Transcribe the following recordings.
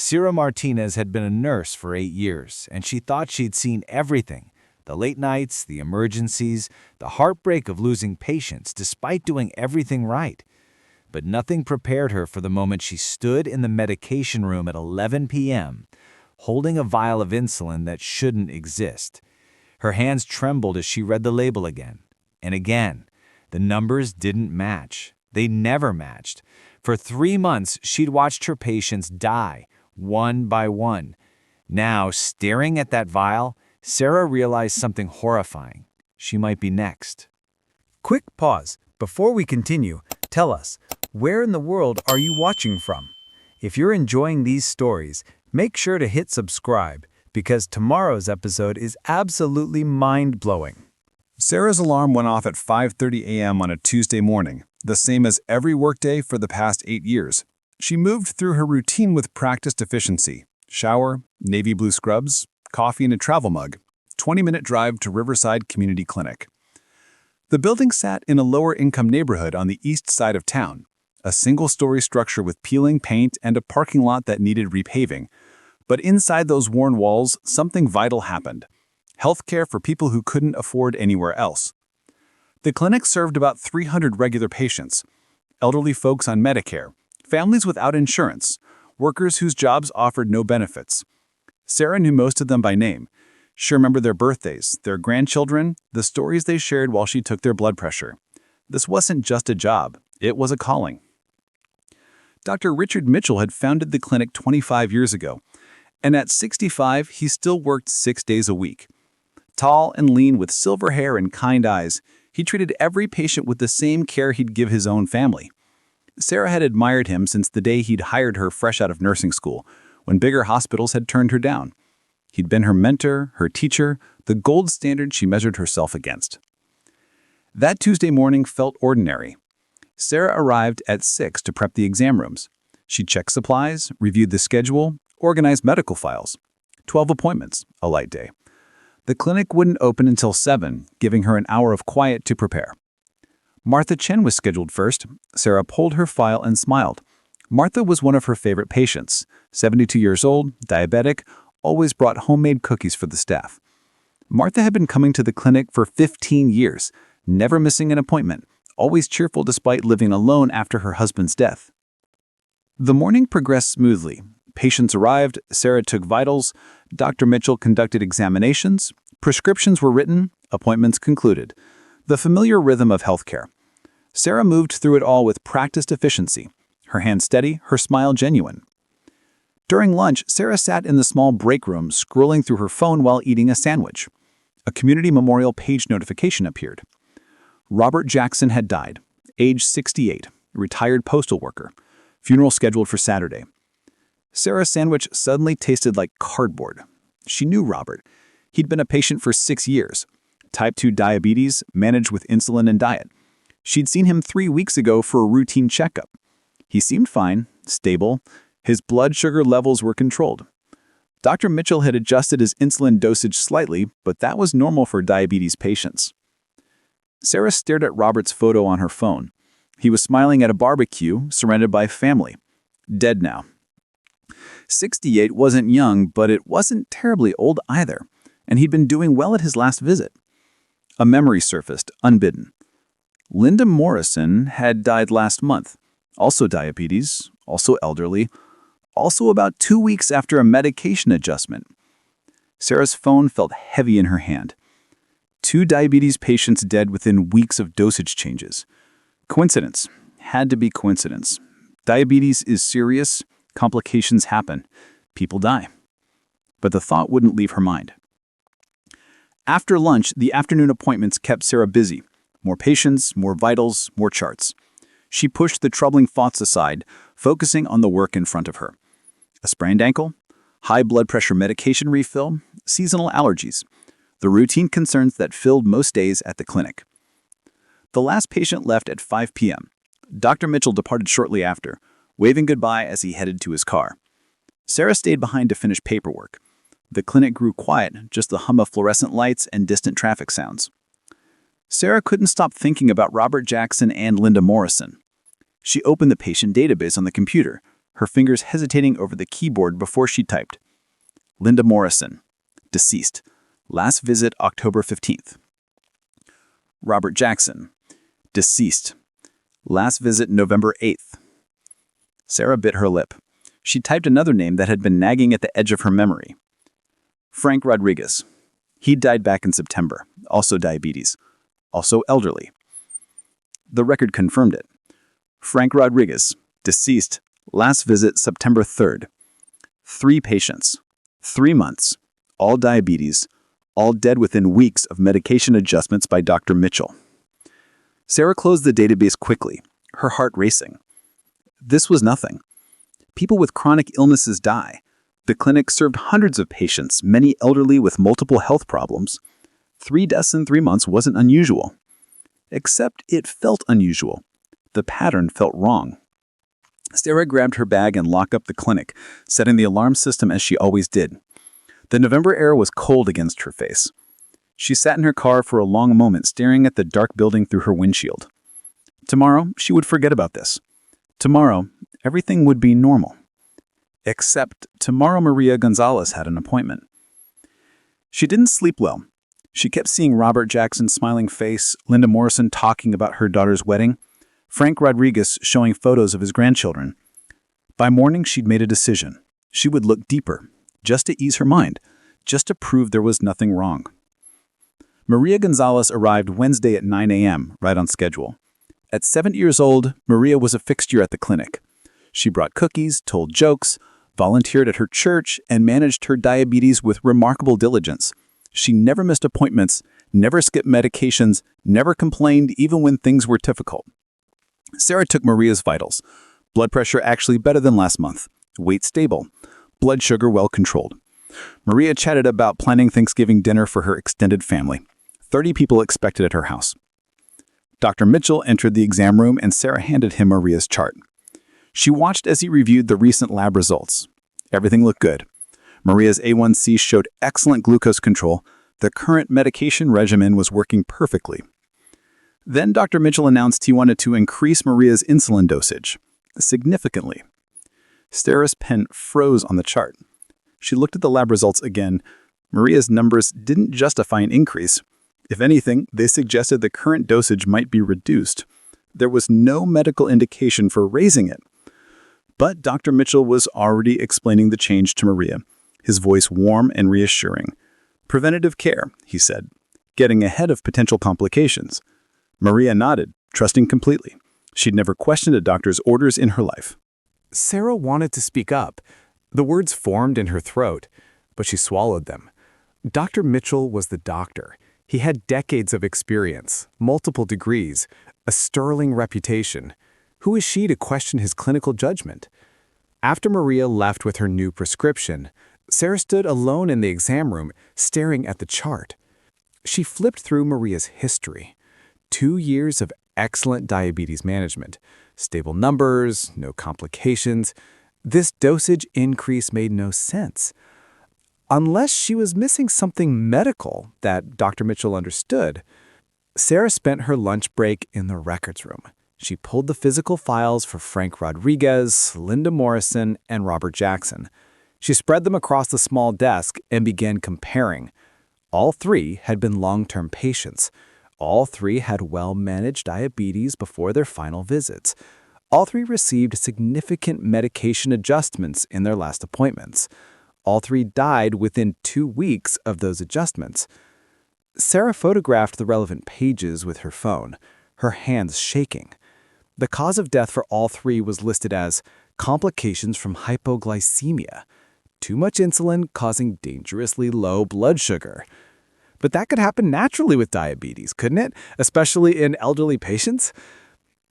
Sarah Martinez had been a nurse for 8 years, and she thought she'd seen everything. The late nights, the emergencies, the heartbreak of losing patients despite doing everything right. But nothing prepared her for the moment she stood in the medication room at 11 p.m., holding a vial of insulin that shouldn't exist. Her hands trembled as she read the label again. And again, the numbers didn't match. They never matched. For 3 months, she'd watched her patients die, one by one. Now, staring at that vial, Sarah realized something horrifying. She might be next. Quick pause. Before we continue, tell us, where in the world are you watching from? If you're enjoying these stories, make sure to hit subscribe, because tomorrow's episode is absolutely mind-blowing. Sarah's alarm went off at 5:30 a.m. on a Tuesday morning, the same as every workday for the past 8 years. She moved through her routine with practiced efficiency. Shower, navy blue scrubs, coffee in a travel mug, 20-minute drive to Riverside Community Clinic. The building sat in a lower-income neighborhood on the east side of town, a single-story structure with peeling paint and a parking lot that needed repaving. But inside those worn walls, something vital happened. Healthcare for people who couldn't afford anywhere else. The clinic served about 300 regular patients, elderly folks on Medicare, families without insurance, workers whose jobs offered no benefits. Sarah knew most of them by name. She remembered their birthdays, their grandchildren, the stories they shared while she took their blood pressure. This wasn't just a job, it was a calling. Dr. Richard Mitchell had founded the clinic 25 years ago, and at 65, he still worked 6 days a week. Tall and lean with silver hair and kind eyes, he treated every patient with the same care he'd give his own family. Sarah had admired him since the day he'd hired her fresh out of nursing school, when bigger hospitals had turned her down. He'd been her mentor, her teacher, the gold standard she measured herself against. That Tuesday morning felt ordinary. Sarah arrived at 6 to prep the exam rooms. She checked supplies, reviewed the schedule, organized medical files. 12 appointments, a light day. The clinic wouldn't open until 7, giving her an hour of quiet to prepare. Martha Chen was scheduled first. Sarah pulled her file and smiled. Martha was one of her favorite patients, 72 years old, diabetic, always brought homemade cookies for the staff. Martha had been coming to the clinic for 15 years, never missing an appointment, always cheerful despite living alone after her husband's death. The morning progressed smoothly. Patients arrived, Sarah took vitals, Dr. Mitchell conducted examinations, prescriptions were written, appointments concluded. The familiar rhythm of healthcare. Sarah moved through it all with practiced efficiency, her hand steady, her smile genuine. During lunch, Sarah sat in the small break room, scrolling through her phone while eating a sandwich. A community memorial page notification appeared. Robert Jackson had died, age 68, retired postal worker. Funeral scheduled for Saturday. Sarah's sandwich suddenly tasted like cardboard. She knew Robert. He'd been a patient for 6 years. Type 2 diabetes, managed with insulin and diet. She'd seen him 3 weeks ago for a routine checkup. He seemed fine, stable. His blood sugar levels were controlled. Dr. Mitchell had adjusted his insulin dosage slightly, but that was normal for diabetes patients. Sarah stared at Robert's photo on her phone. He was smiling at a barbecue, surrounded by family. Dead now. 68 wasn't young, but it wasn't terribly old either, and he'd been doing well at his last visit. A memory surfaced, unbidden. Linda Morrison had died last month, also diabetes, also elderly, also about 2 weeks after a medication adjustment. Sarah's phone felt heavy in her hand. 2 diabetes patients dead within weeks of dosage changes. Coincidence. Had to be coincidence. Diabetes is serious. Complications happen. People die. But the thought wouldn't leave her mind. After lunch, the afternoon appointments kept Sarah busy. More patients, more vitals, more charts. She pushed the troubling thoughts aside, focusing on the work in front of her. A sprained ankle, high blood pressure medication refill, seasonal allergies. The routine concerns that filled most days at the clinic. The last patient left at 5 p.m. Dr. Mitchell departed shortly after, waving goodbye as he headed to his car. Sarah stayed behind to finish paperwork. The clinic grew quiet, just the hum of fluorescent lights and distant traffic sounds. Sarah couldn't stop thinking about Robert Jackson and Linda Morrison. She opened the patient database on the computer, her fingers hesitating over the keyboard before she typed. Linda Morrison, deceased. Last visit October 15th. Robert Jackson, deceased. Last visit November 8th. Sarah bit her lip. She typed another name that had been nagging at the edge of her memory. Frank Rodriguez. He died back in September, also diabetes, also elderly. The record confirmed it. Frank Rodriguez, deceased, last visit September 3rd. 3 patients, 3 months, all diabetes, all dead within weeks of medication adjustments by Dr. Mitchell. Sarah closed the database quickly, her heart racing. This was nothing. People with chronic illnesses die. The clinic served hundreds of patients, many elderly with multiple health problems. 3 deaths in 3 months wasn't unusual. Except it felt unusual. The pattern felt wrong. Sarah grabbed her bag and locked up the clinic, setting the alarm system as she always did. The November air was cold against her face. She sat in her car for a long moment, staring at the dark building through her windshield. Tomorrow, she would forget about this. Tomorrow, everything would be normal. Except tomorrow Maria Gonzalez had an appointment. She didn't sleep well. She kept seeing Robert Jackson's smiling face, Linda Morrison talking about her daughter's wedding, Frank Rodriguez showing photos of his grandchildren. By morning, she'd made a decision. She would look deeper, just to ease her mind, just to prove there was nothing wrong. Maria Gonzalez arrived Wednesday at 9 a.m., right on schedule. At 7 years old, Maria was a fixture at the clinic. She brought cookies, told jokes, volunteered at her church, and managed her diabetes with remarkable diligence. She never missed appointments, never skipped medications, never complained even when things were difficult. Sarah took Maria's vitals. Blood pressure actually better than last month. Weight stable. Blood sugar well controlled. Maria chatted about planning Thanksgiving dinner for her extended family. 30 people expected at her house. Dr. Mitchell entered the exam room and Sarah handed him Maria's chart. She watched as he reviewed the recent lab results. Everything looked good. Maria's A1C showed excellent glucose control. The current medication regimen was working perfectly. Then Dr. Mitchell announced he wanted to increase Maria's insulin dosage significantly. Sarah's pen froze on the chart. She looked at the lab results again. Maria's numbers didn't justify an increase. If anything, they suggested the current dosage might be reduced. There was no medical indication for raising it. But Dr. Mitchell was already explaining the change to Maria, his voice warm and reassuring. Preventative care, he said, getting ahead of potential complications. Maria nodded, trusting completely. She'd never questioned a doctor's orders in her life. Sarah wanted to speak up. The words formed in her throat, but she swallowed them. Dr. Mitchell was the doctor. He had decades of experience, multiple degrees, a sterling reputation. Who is she to question his clinical judgment? After Maria left with her new prescription, Sarah stood alone in the exam room, staring at the chart. She flipped through Maria's history. 2 years of excellent diabetes management, stable numbers, no complications. This dosage increase made no sense. Unless she was missing something medical that Dr. Mitchell understood. Sarah spent her lunch break in the records room. She pulled the physical files for Frank Rodriguez, Linda Morrison, and Robert Jackson. She spread them across the small desk and began comparing. All 3 had been long-term patients. All 3 had well-managed diabetes before their final visits. All 3 received significant medication adjustments in their last appointments. All 3 died within 2 weeks of those adjustments. Sarah photographed the relevant pages with her phone, her hands shaking. The cause of death for all 3 was listed as complications from hypoglycemia, too much insulin causing dangerously low blood sugar. But that could happen naturally with diabetes, couldn't it? Especially in elderly patients?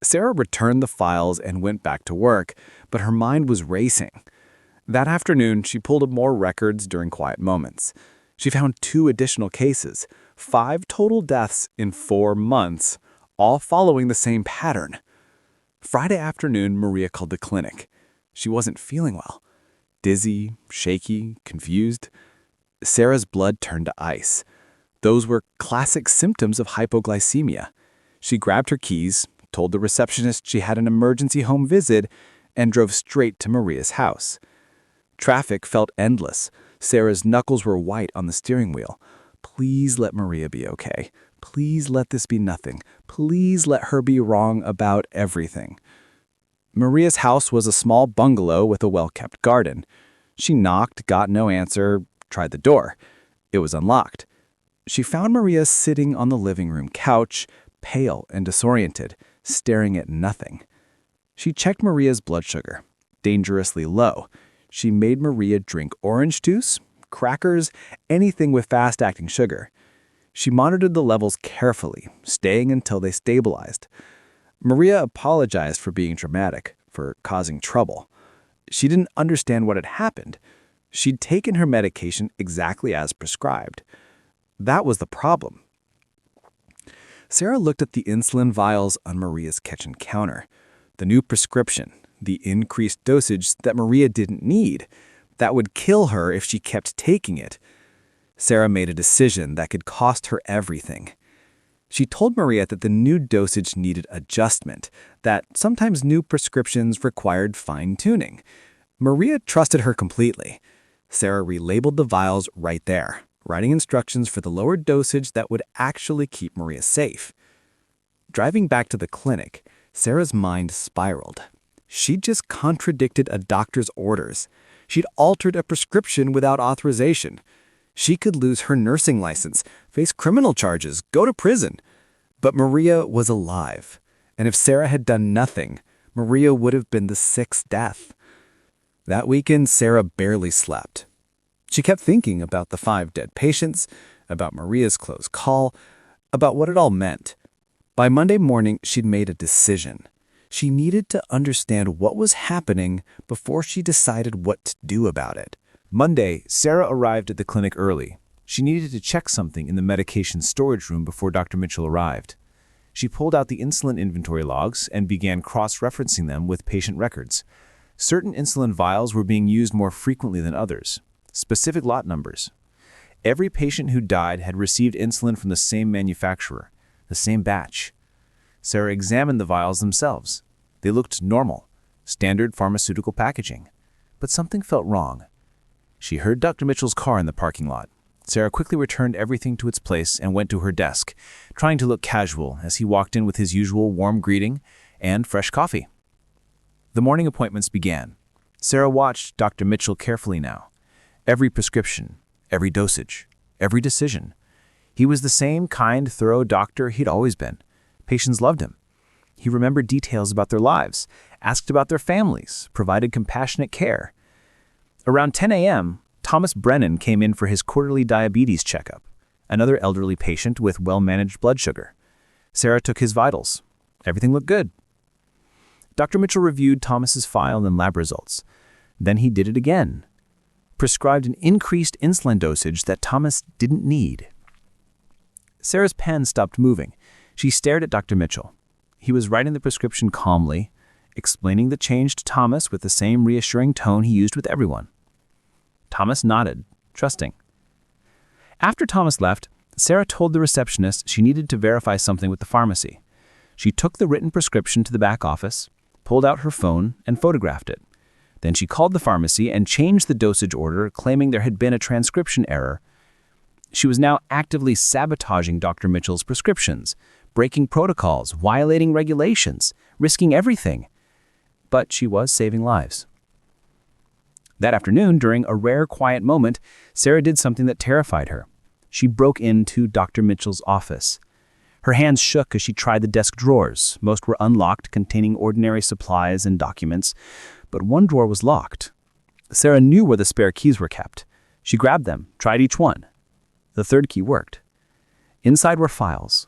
Sarah returned the files and went back to work, but her mind was racing. That afternoon, she pulled up more records during quiet moments. She found 2 additional cases, 5 total deaths in 4 months, all following the same pattern. Friday afternoon, Maria called the clinic. She wasn't feeling well. Dizzy, shaky, confused. Sarah's blood turned to ice. Those were classic symptoms of hypoglycemia. She grabbed her keys, told the receptionist she had an emergency home visit, and drove straight to Maria's house. Traffic felt endless. Sarah's knuckles were white on the steering wheel. Please let Maria be okay. Please let this be nothing. Please let her be wrong about everything. Maria's house was a small bungalow with a well-kept garden. She knocked, got no answer, tried the door. It was unlocked. She found Maria sitting on the living room couch, pale and disoriented, staring at nothing. She checked Maria's blood sugar, dangerously low. She made Maria drink orange juice, crackers, anything with fast-acting sugar. She monitored the levels carefully, staying until they stabilized. Maria apologized for being dramatic, for causing trouble. She didn't understand what had happened. She'd taken her medication exactly as prescribed. That was the problem. Sarah looked at the insulin vials on Maria's kitchen counter. The new prescription, the increased dosage that Maria didn't need, that would kill her if she kept taking it. Sarah made a decision that could cost her everything. She told Maria that the new dosage needed adjustment, that sometimes new prescriptions required fine-tuning. Maria trusted her completely. Sarah relabeled the vials right there, writing instructions for the lower dosage that would actually keep Maria safe. Driving back to the clinic, Sarah's mind spiraled. She'd just contradicted a doctor's orders. She'd altered a prescription without authorization. She could lose her nursing license, face criminal charges, go to prison. But Maria was alive, and if Sarah had done nothing, Maria would have been the sixth death. That weekend, Sarah barely slept. She kept thinking about the 5 dead patients, about Maria's close call, about what it all meant. By Monday morning, she'd made a decision. She needed to understand what was happening before she decided what to do about it. Monday, Sarah arrived at the clinic early. She needed to check something in the medication storage room before Dr. Mitchell arrived. She pulled out the insulin inventory logs and began cross-referencing them with patient records. Certain insulin vials were being used more frequently than others. Specific lot numbers. Every patient who died had received insulin from the same manufacturer, the same batch. Sarah examined the vials themselves. They looked normal, standard pharmaceutical packaging. But something felt wrong. She heard Dr. Mitchell's car in the parking lot. Sarah quickly returned everything to its place and went to her desk, trying to look casual as he walked in with his usual warm greeting and fresh coffee. The morning appointments began. Sarah watched Dr. Mitchell carefully now. Every prescription, every dosage, every decision. He was the same kind, thorough doctor he'd always been. Patients loved him. He remembered details about their lives, asked about their families, provided compassionate care. Around 10 a.m., Thomas Brennan came in for his quarterly diabetes checkup, another elderly patient with well-managed blood sugar. Sarah took his vitals. Everything looked good. Dr. Mitchell reviewed Thomas's file and lab results. Then he did it again. Prescribed an increased insulin dosage that Thomas didn't need. Sarah's pen stopped moving. She stared at Dr. Mitchell. He was writing the prescription calmly, explaining the change to Thomas with the same reassuring tone he used with everyone. Thomas nodded, trusting. After Thomas left, Sarah told the receptionist she needed to verify something with the pharmacy. She took the written prescription to the back office, pulled out her phone, and photographed it. Then she called the pharmacy and changed the dosage order, claiming there had been a transcription error. She was now actively sabotaging Dr. Mitchell's prescriptions, breaking protocols, violating regulations, risking everything. But she was saving lives. That afternoon, during a rare quiet moment, Sarah did something that terrified her. She broke into Dr. Mitchell's office. Her hands shook as she tried the desk drawers. Most were unlocked, containing ordinary supplies and documents, but one drawer was locked. Sarah knew where the spare keys were kept. She grabbed them, tried each one. The third key worked. Inside were files.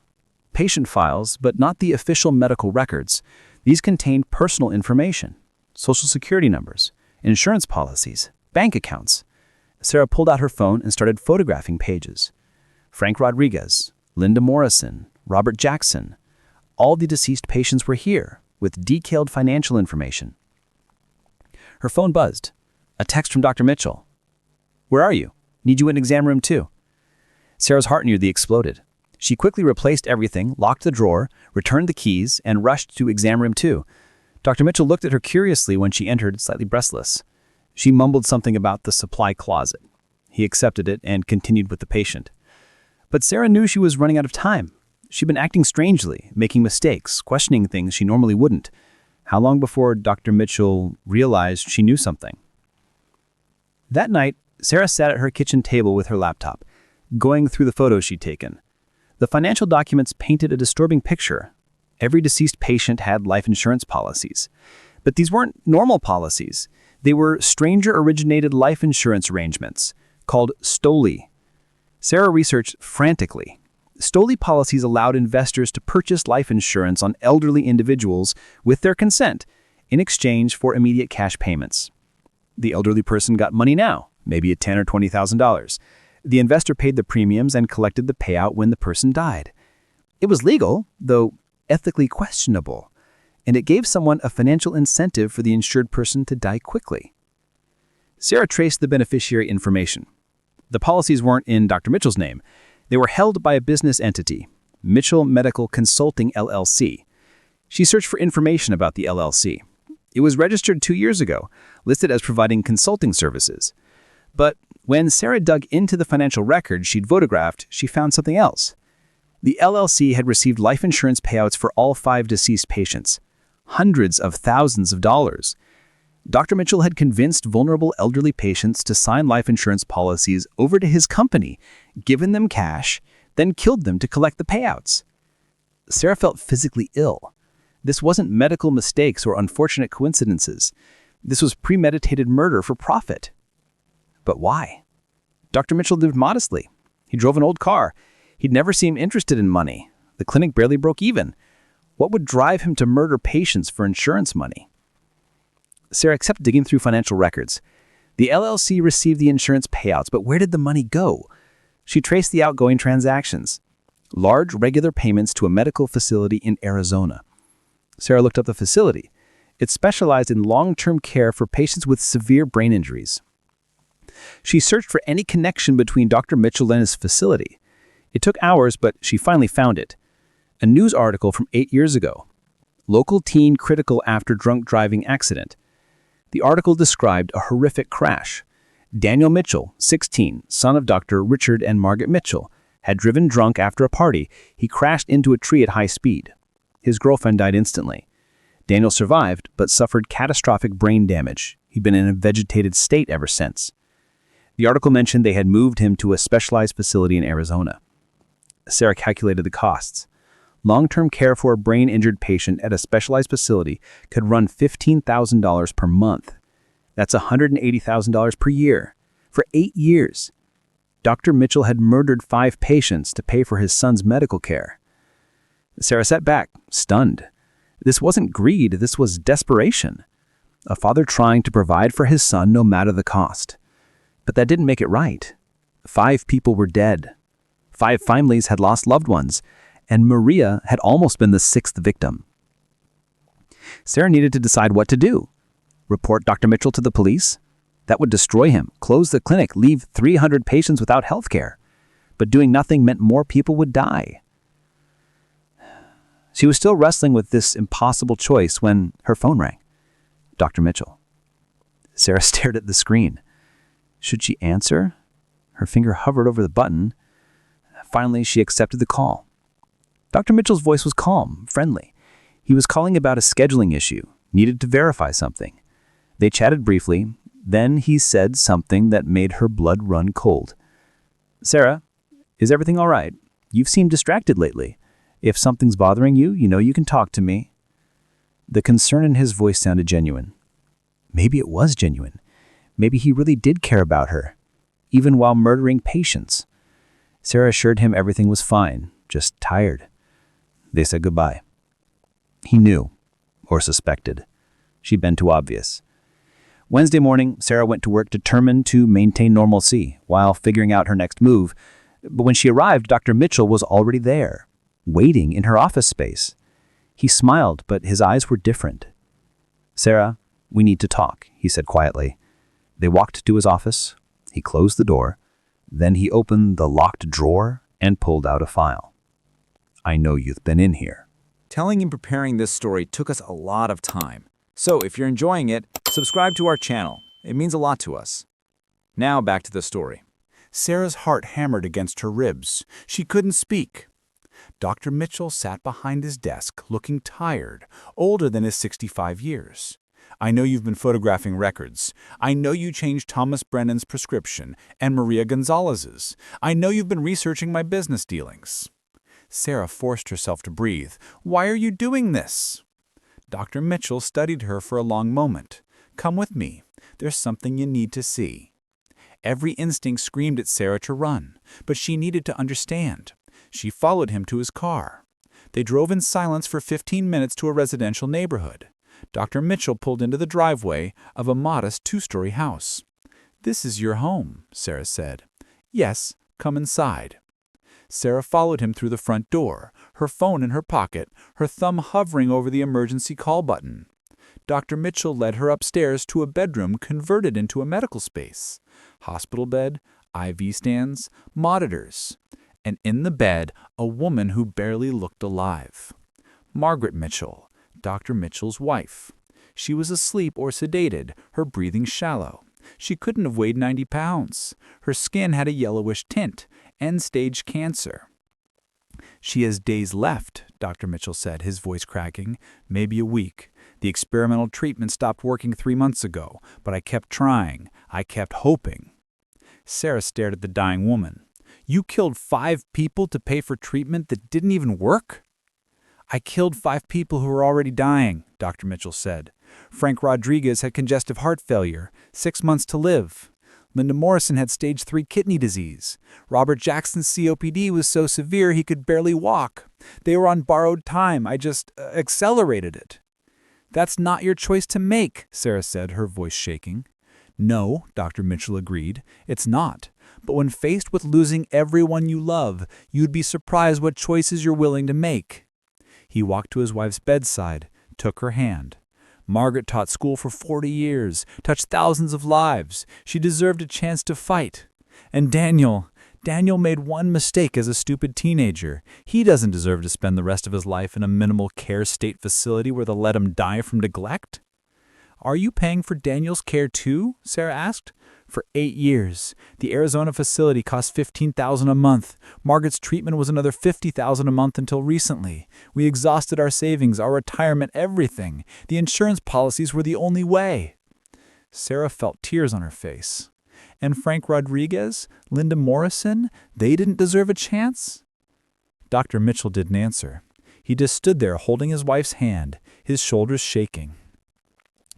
Patient files, but not the official medical records. These contained personal information, social security numbers, insurance policies, bank accounts. Sarah pulled out her phone and started photographing pages. Frank Rodriguez, Linda Morrison, Robert Jackson. All the deceased patients were here, with detailed financial information. Her phone buzzed. A text from Dr. Mitchell. "Where are you? Need you in exam room 2. Sarah's heart nearly exploded. She quickly replaced everything, locked the drawer, returned the keys, and rushed to exam room 2. Dr. Mitchell looked at her curiously when she entered, slightly breathless. She mumbled something about the supply closet. He accepted it and continued with the patient. But Sarah knew she was running out of time. She'd been acting strangely, making mistakes, questioning things she normally wouldn't. How long before Dr. Mitchell realized she knew something? That night, Sarah sat at her kitchen table with her laptop, going through the photos she'd taken. The financial documents painted a disturbing picture. Every deceased patient had life insurance policies. But these weren't normal policies. They were stranger-originated life insurance arrangements, called STOLI. Sarah researched frantically. STOLI policies allowed investors to purchase life insurance on elderly individuals with their consent in exchange for immediate cash payments. The elderly person got money now, maybe at $10,000 or $20,000. The investor paid the premiums and collected the payout when the person died. It was legal, though ethically questionable, and it gave someone a financial incentive for the insured person to die quickly. Sarah traced the beneficiary information. The policies weren't in Dr. Mitchell's name. They were held by a business entity, Mitchell Medical Consulting LLC. She searched for information about the LLC. It was registered 2 years ago, listed as providing consulting services. But when Sarah dug into the financial records she'd photographed, she found something else. The LLC had received life insurance payouts for all 5 deceased patients, hundreds of thousands of dollars. Dr. Mitchell had convinced vulnerable elderly patients to sign life insurance policies over to his company, given them cash, then killed them to collect the payouts. Sarah felt physically ill. This wasn't medical mistakes or unfortunate coincidences. This was premeditated murder for profit. But why? Dr. Mitchell lived modestly. He drove an old car. He'd never seemed interested in money. The clinic barely broke even. What would drive him to murder patients for insurance money? Sarah kept digging through financial records. The LLC received the insurance payouts, but where did the money go? She traced the outgoing transactions. Large, regular payments to a medical facility in Arizona. Sarah looked up the facility. It specialized in long-term care for patients with severe brain injuries. She searched for any connection between Dr. Mitchell and his facility. It took hours, but she finally found it. A news article from 8 years ago. Local teen critical after drunk driving accident. The article described a horrific crash. Daniel Mitchell, 16, son of Dr. Richard and Margaret Mitchell, had driven drunk after a party. He crashed into a tree at high speed. His girlfriend died instantly. Daniel survived, but suffered catastrophic brain damage. He'd been in a vegetated state ever since. The article mentioned they had moved him to a specialized facility in Arizona. Sarah calculated the costs. Long-term care for a brain-injured patient at a specialized facility could run $15,000 per month. That's $180,000 per year. For 8 years. Dr. Mitchell had murdered 5 patients to pay for his son's medical care. Sarah sat back, stunned. This wasn't greed, this was desperation. A father trying to provide for his son no matter the cost. But that didn't make it right. 5 people were dead. 5 families had lost loved ones, and Maria had almost been the 6th victim. Sarah needed to decide what to do. Report Dr. Mitchell to the police? That would destroy him, close the clinic, leave 300 patients without health care. But doing nothing meant more people would die. She was still wrestling with this impossible choice when her phone rang. Dr. Mitchell. Sarah stared at the screen. Should she answer? Her finger hovered over the button. Finally, she accepted the call. Dr. Mitchell's voice was calm, friendly. He was calling about a scheduling issue, needed to verify something. They chatted briefly, then he said something that made her blood run cold. Sarah, is everything all right? You've seemed distracted lately. If something's bothering you, you know you can talk to me. The concern in his voice sounded genuine. Maybe it was genuine. Maybe he really did care about her, even while murdering patients. Sarah assured him everything was fine, just tired. They said goodbye. He knew, or suspected. She'd been too obvious. Wednesday morning, Sarah went to work determined to maintain normalcy while figuring out her next move. But when she arrived, Dr. Mitchell was already there, waiting in her office space. He smiled, but his eyes were different. Sarah, we need to talk, he said quietly. They walked to his office. He closed the door. Then he opened the locked drawer and pulled out a file. I know you've been in here. Telling and preparing this story took us a lot of time. So if you're enjoying it, subscribe to our channel. It means a lot to us. Now back to the story. Sarah's heart hammered against her ribs. She couldn't speak. Dr. Mitchell sat behind his desk, looking tired, older than his 65 years. I know you've been photographing records. I know you changed Thomas Brennan's prescription and Maria Gonzalez's. I know you've been researching my business dealings. Sarah forced herself to breathe. Why are you doing this? Dr. Mitchell studied her for a long moment. Come with me. There's something you need to see. Every instinct screamed at Sarah to run, but she needed to understand. She followed him to his car. They drove in silence for 15 minutes to a residential neighborhood. Dr. Mitchell pulled into the driveway of a modest two-story house. "This is your home," Sarah said. "Yes, come inside." Sarah followed him through the front door, her phone in her pocket, her thumb hovering over the emergency call button. Dr. Mitchell led her upstairs to a bedroom converted into a medical space. Hospital bed, IV stands, monitors. And in the bed, a woman who barely looked alive. Margaret Mitchell, Dr. Mitchell's wife. She was asleep or sedated, her breathing shallow. She couldn't have weighed 90 pounds. Her skin had a yellowish tint, end-stage cancer. "She has days left," Dr. Mitchell said, his voice cracking. "Maybe a week. The experimental treatment stopped working 3 months ago, but I kept trying. I kept hoping." Sarah stared at the dying woman. "You killed 5 people to pay for treatment that didn't even work?" "I killed 5 people who were already dying," Dr. Mitchell said. "Frank Rodriguez had congestive heart failure, 6 months to live. Linda Morrison had stage 3 kidney disease. Robert Jackson's COPD was so severe he could barely walk. They were on borrowed time. I just accelerated it." "That's not your choice to make," Sarah said, her voice shaking. "No," Dr. Mitchell agreed, "it's not. But when faced with losing everyone you love, you'd be surprised what choices you're willing to make." He walked to his wife's bedside, took her hand. "Margaret taught school for 40 years, touched thousands of lives. She deserved a chance to fight. And Daniel made one mistake as a stupid teenager. He doesn't deserve to spend the rest of his life in a minimal care state facility where they'll let him die from neglect." "Are you paying for Daniel's care too?" Sarah asked. "For 8 years. The Arizona facility cost $15,000 a month. Margaret's treatment was another $50,000 a month until recently. We exhausted our savings, our retirement, everything. The insurance policies were the only way." Sarah felt tears on her face. "And Frank Rodriguez, Linda Morrison, they didn't deserve a chance?" Dr. Mitchell didn't answer. He just stood there holding his wife's hand, his shoulders shaking.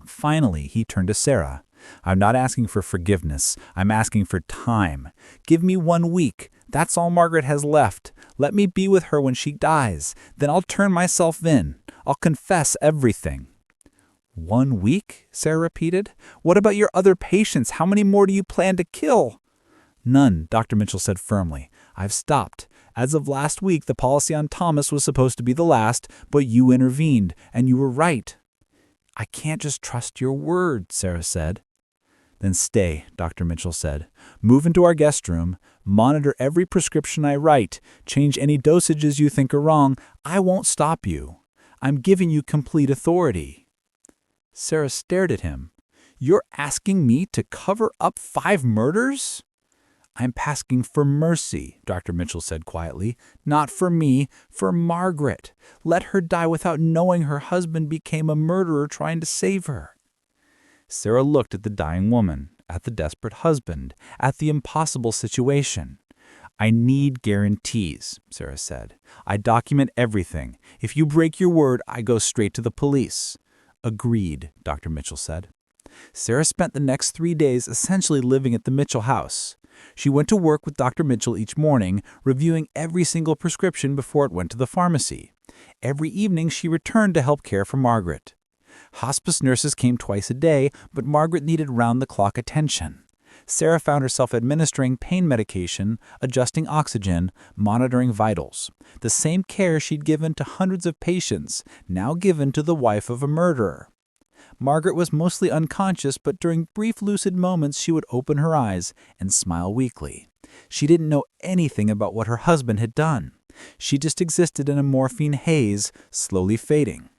Finally, he turned to Sarah. "I'm not asking for forgiveness. I'm asking for time. Give me 1 week. That's all Margaret has left. Let me be with her when she dies. Then I'll turn myself in. I'll confess everything." "1 week?" Sarah repeated. "What about your other patients? How many more do you plan to kill?" "None," Dr. Mitchell said firmly. "I've stopped. As of last week, the policy on Thomas was supposed to be the last, but you intervened, and you were right." "I can't just trust your word," Sarah said. "Then stay," Dr. Mitchell said. "Move into our guest room. Monitor every prescription I write. Change any dosages you think are wrong. I won't stop you. I'm giving you complete authority." Sarah stared at him. "You're asking me to cover up 5 murders?" "I'm asking for mercy," Dr. Mitchell said quietly. "Not for me, for Margaret. Let her die without knowing her husband became a murderer trying to save her." Sarah looked at the dying woman, at the desperate husband, at the impossible situation. "I need guarantees," Sarah said. "I document everything. If you break your word, I go straight to the police." "Agreed," Dr. Mitchell said. Sarah spent the next 3 days essentially living at the Mitchell house. She went to work with Dr. Mitchell each morning, reviewing every single prescription before it went to the pharmacy. Every evening she returned to help care for Margaret. Hospice nurses came twice a day, but Margaret needed round-the-clock attention. Sarah found herself administering pain medication, adjusting oxygen, monitoring vitals. The same care she'd given to hundreds of patients, now given to the wife of a murderer. Margaret was mostly unconscious, but during brief lucid moments she would open her eyes and smile weakly. She didn't know anything about what her husband had done. She just existed in a morphine haze, slowly fading.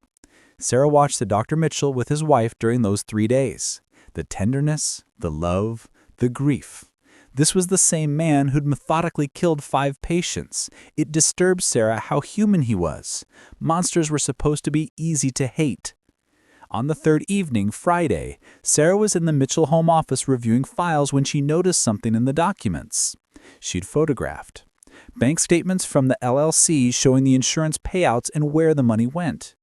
Sarah watched Dr. Mitchell with his wife during those 3 days. The tenderness, the love, the grief. This was the same man who'd methodically killed 5 patients. It disturbed Sarah how human he was. Monsters were supposed to be easy to hate. On the 3rd evening, Friday, Sarah was in the Mitchell home office reviewing files when she noticed something in the documents she'd photographed. Bank statements from the LLC showing the insurance payouts and where the money went.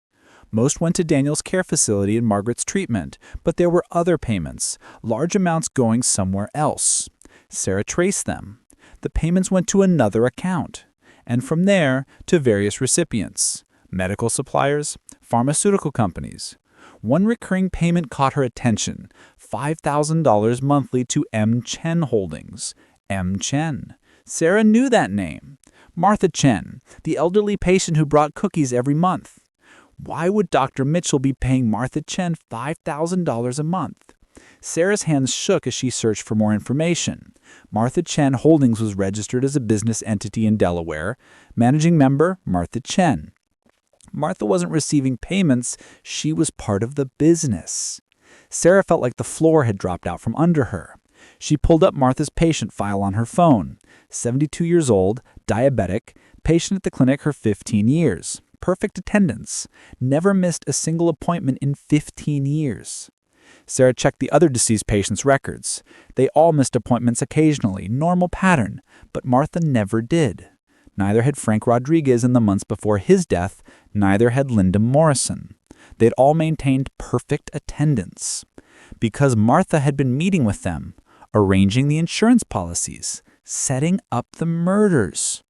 Most went to Daniel's care facility and Margaret's treatment, but there were other payments, large amounts going somewhere else. Sarah traced them. The payments went to another account, and from there to various recipients, medical suppliers, pharmaceutical companies. One recurring payment caught her attention, $5,000 monthly to M. Chen Holdings. M. Chen. Sarah knew that name. Martha Chen, the elderly patient who brought cookies every month. Why would Dr. Mitchell be paying Martha Chen $5,000 a month? Sarah's hands shook as she searched for more information. Martha Chen Holdings was registered as a business entity in Delaware. Managing member, Martha Chen. Martha wasn't receiving payments, she was part of the business. Sarah felt like the floor had dropped out from under her. She pulled up Martha's patient file on her phone. 72 years old, diabetic, patient at the clinic her 15 years. Perfect attendance. Never missed a single appointment in 15 years. Sarah checked the other deceased patients' records. They all missed appointments occasionally, normal pattern, but Martha never did. Neither had Frank Rodriguez in the months before his death, neither had Linda Morrison. They'd all maintained perfect attendance. Because Martha had been meeting with them, arranging the insurance policies, setting up the murders.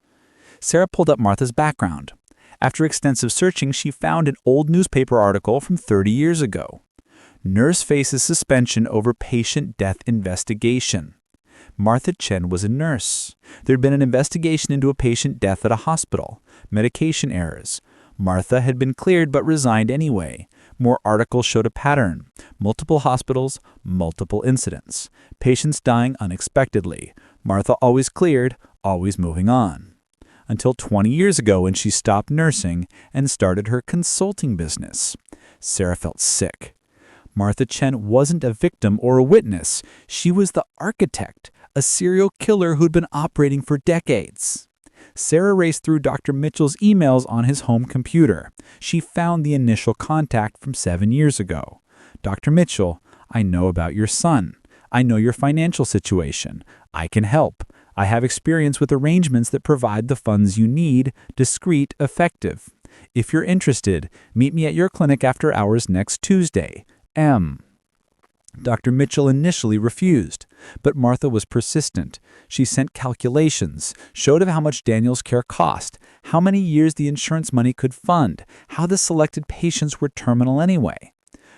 Sarah pulled up Martha's background. After extensive searching, she found an old newspaper article from 30 years ago. Nurse faces suspension over patient death investigation. Martha Chen was a nurse. There'd been an investigation into a patient death at a hospital. Medication errors. Martha had been cleared but resigned anyway. More articles showed a pattern. Multiple hospitals, multiple incidents. Patients dying unexpectedly. Martha always cleared, always moving on. Until 20 years ago when she stopped nursing and started her consulting business. Sarah felt sick. Martha Chen wasn't a victim or a witness. She was the architect, a serial killer who'd been operating for decades. Sarah raced through Dr. Mitchell's emails on his home computer. She found the initial contact from 7 years ago. Dr. Mitchell, I know about your son. I know your financial situation. I can help. I have experience with arrangements that provide the funds you need, discreet, effective. If you're interested, meet me at your clinic after hours next Tuesday. M. Dr. Mitchell initially refused, but Martha was persistent. She sent calculations, showed how much Daniel's care cost, how many years the insurance money could fund, how the selected patients were terminal anyway.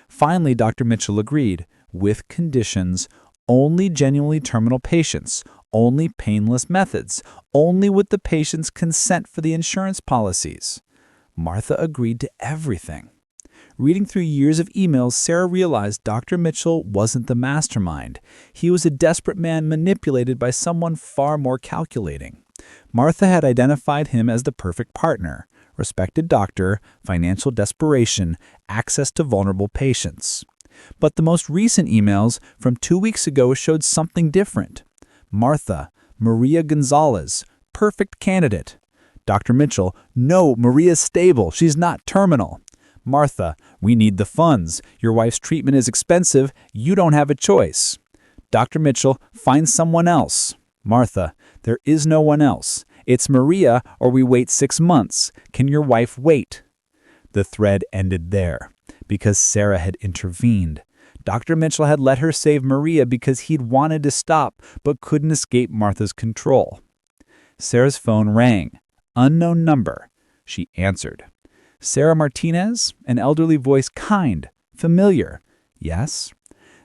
Finally, Dr. Mitchell agreed, with conditions, only genuinely terminal patients, only painless methods, only with the patient's consent for the insurance policies. Martha agreed to everything. Reading through years of emails, Sarah realized Dr. Mitchell wasn't the mastermind. He was a desperate man manipulated by someone far more calculating. Martha had identified him as the perfect partner, respected doctor, financial desperation, access to vulnerable patients. But the most recent emails from 2 weeks ago showed something different. Martha, Maria Gonzalez, perfect candidate. Dr. Mitchell, no, Maria's stable. She's not terminal. Martha, we need the funds. Your wife's treatment is expensive. You don't have a choice. Dr. Mitchell, find someone else. Martha, there is no one else. It's Maria or we wait 6 months. Can your wife wait? The thread ended there because Sarah had intervened. Dr. Mitchell had let her save Maria because he'd wanted to stop but couldn't escape Martha's control. Sarah's phone rang. Unknown number. She answered. Sarah Martinez, an elderly voice, kind, familiar. Yes?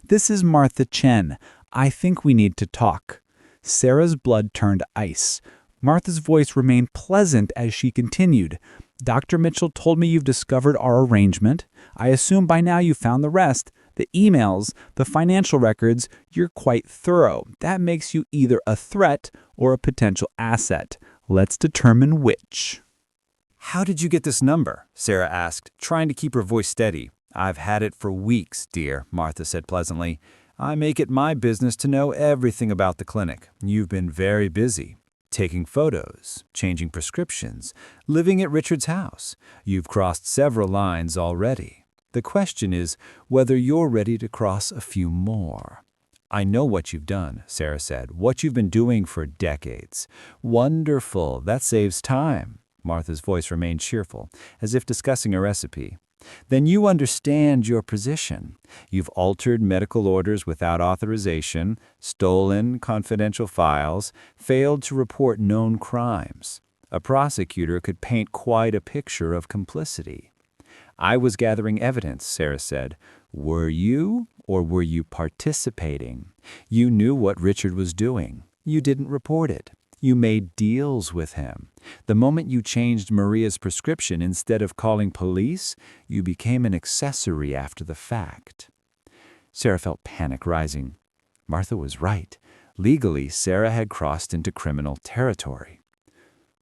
This is Martha Chen. I think we need to talk. Sarah's blood turned ice. Martha's voice remained pleasant as she continued. Dr. Mitchell told me you've discovered our arrangement. I assume by now you found the rest. The emails, the financial records, you're quite thorough. That makes you either a threat or a potential asset. Let's determine which. How did you get this number? Sarah asked, trying to keep her voice steady. I've had it for weeks, dear, Martha said pleasantly. I make it my business to know everything about the clinic. You've been very busy. Taking photos, changing prescriptions, living at Richard's house. You've crossed several lines already. The question is whether you're ready to cross a few more. I know what you've done, Sarah said, what you've been doing for decades. Wonderful, that saves time. Martha's voice remained cheerful, as if discussing a recipe. Then you understand your position. You've altered medical orders without authorization, stolen confidential files, failed to report known crimes. A prosecutor could paint quite a picture of complicity. I was gathering evidence, Sarah said. Were you, or were you participating? You knew what Richard was doing. You didn't report it. You made deals with him. The moment you changed Maria's prescription instead of calling police, you became an accessory after the fact. Sarah felt panic rising. Martha was right. Legally, Sarah had crossed into criminal territory.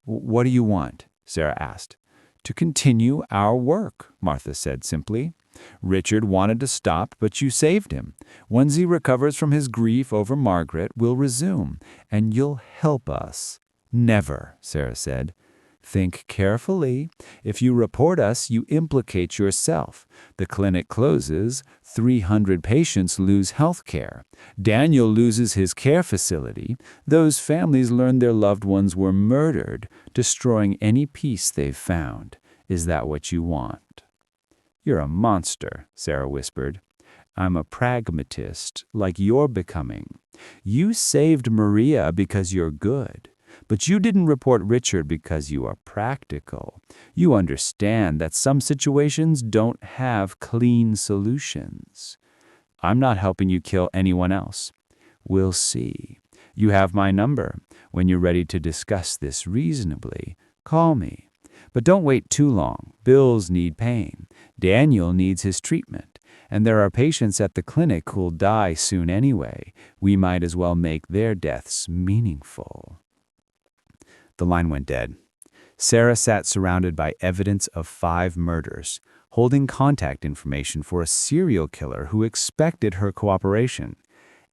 What do you want? Sarah asked. To continue our work, Martha said simply. Richard wanted to stop, but you saved him. Once he recovers from his grief over Margaret, we'll resume, and you'll help us. Never, Sarah said. Think carefully. If you report us, you implicate yourself. The clinic closes. 300 patients lose health care. Daniel loses his care facility. Those families learn their loved ones were murdered, destroying any peace they've found. Is that what you want? You're a monster, Sarah whispered. I'm a pragmatist, like you're becoming. You saved Maria because you're good, but you didn't report Richard because you are practical. You understand that some situations don't have clean solutions. I'm not helping you kill anyone else. We'll see. You have my number. When you're ready to discuss this reasonably, call me. But don't wait too long. Bills need paying. Daniel needs his treatment. And there are patients at the clinic who'll die soon anyway. We might as well make their deaths meaningful. The line went dead. Sarah sat surrounded by evidence of 5 murders, holding contact information for a serial killer who expected her cooperation.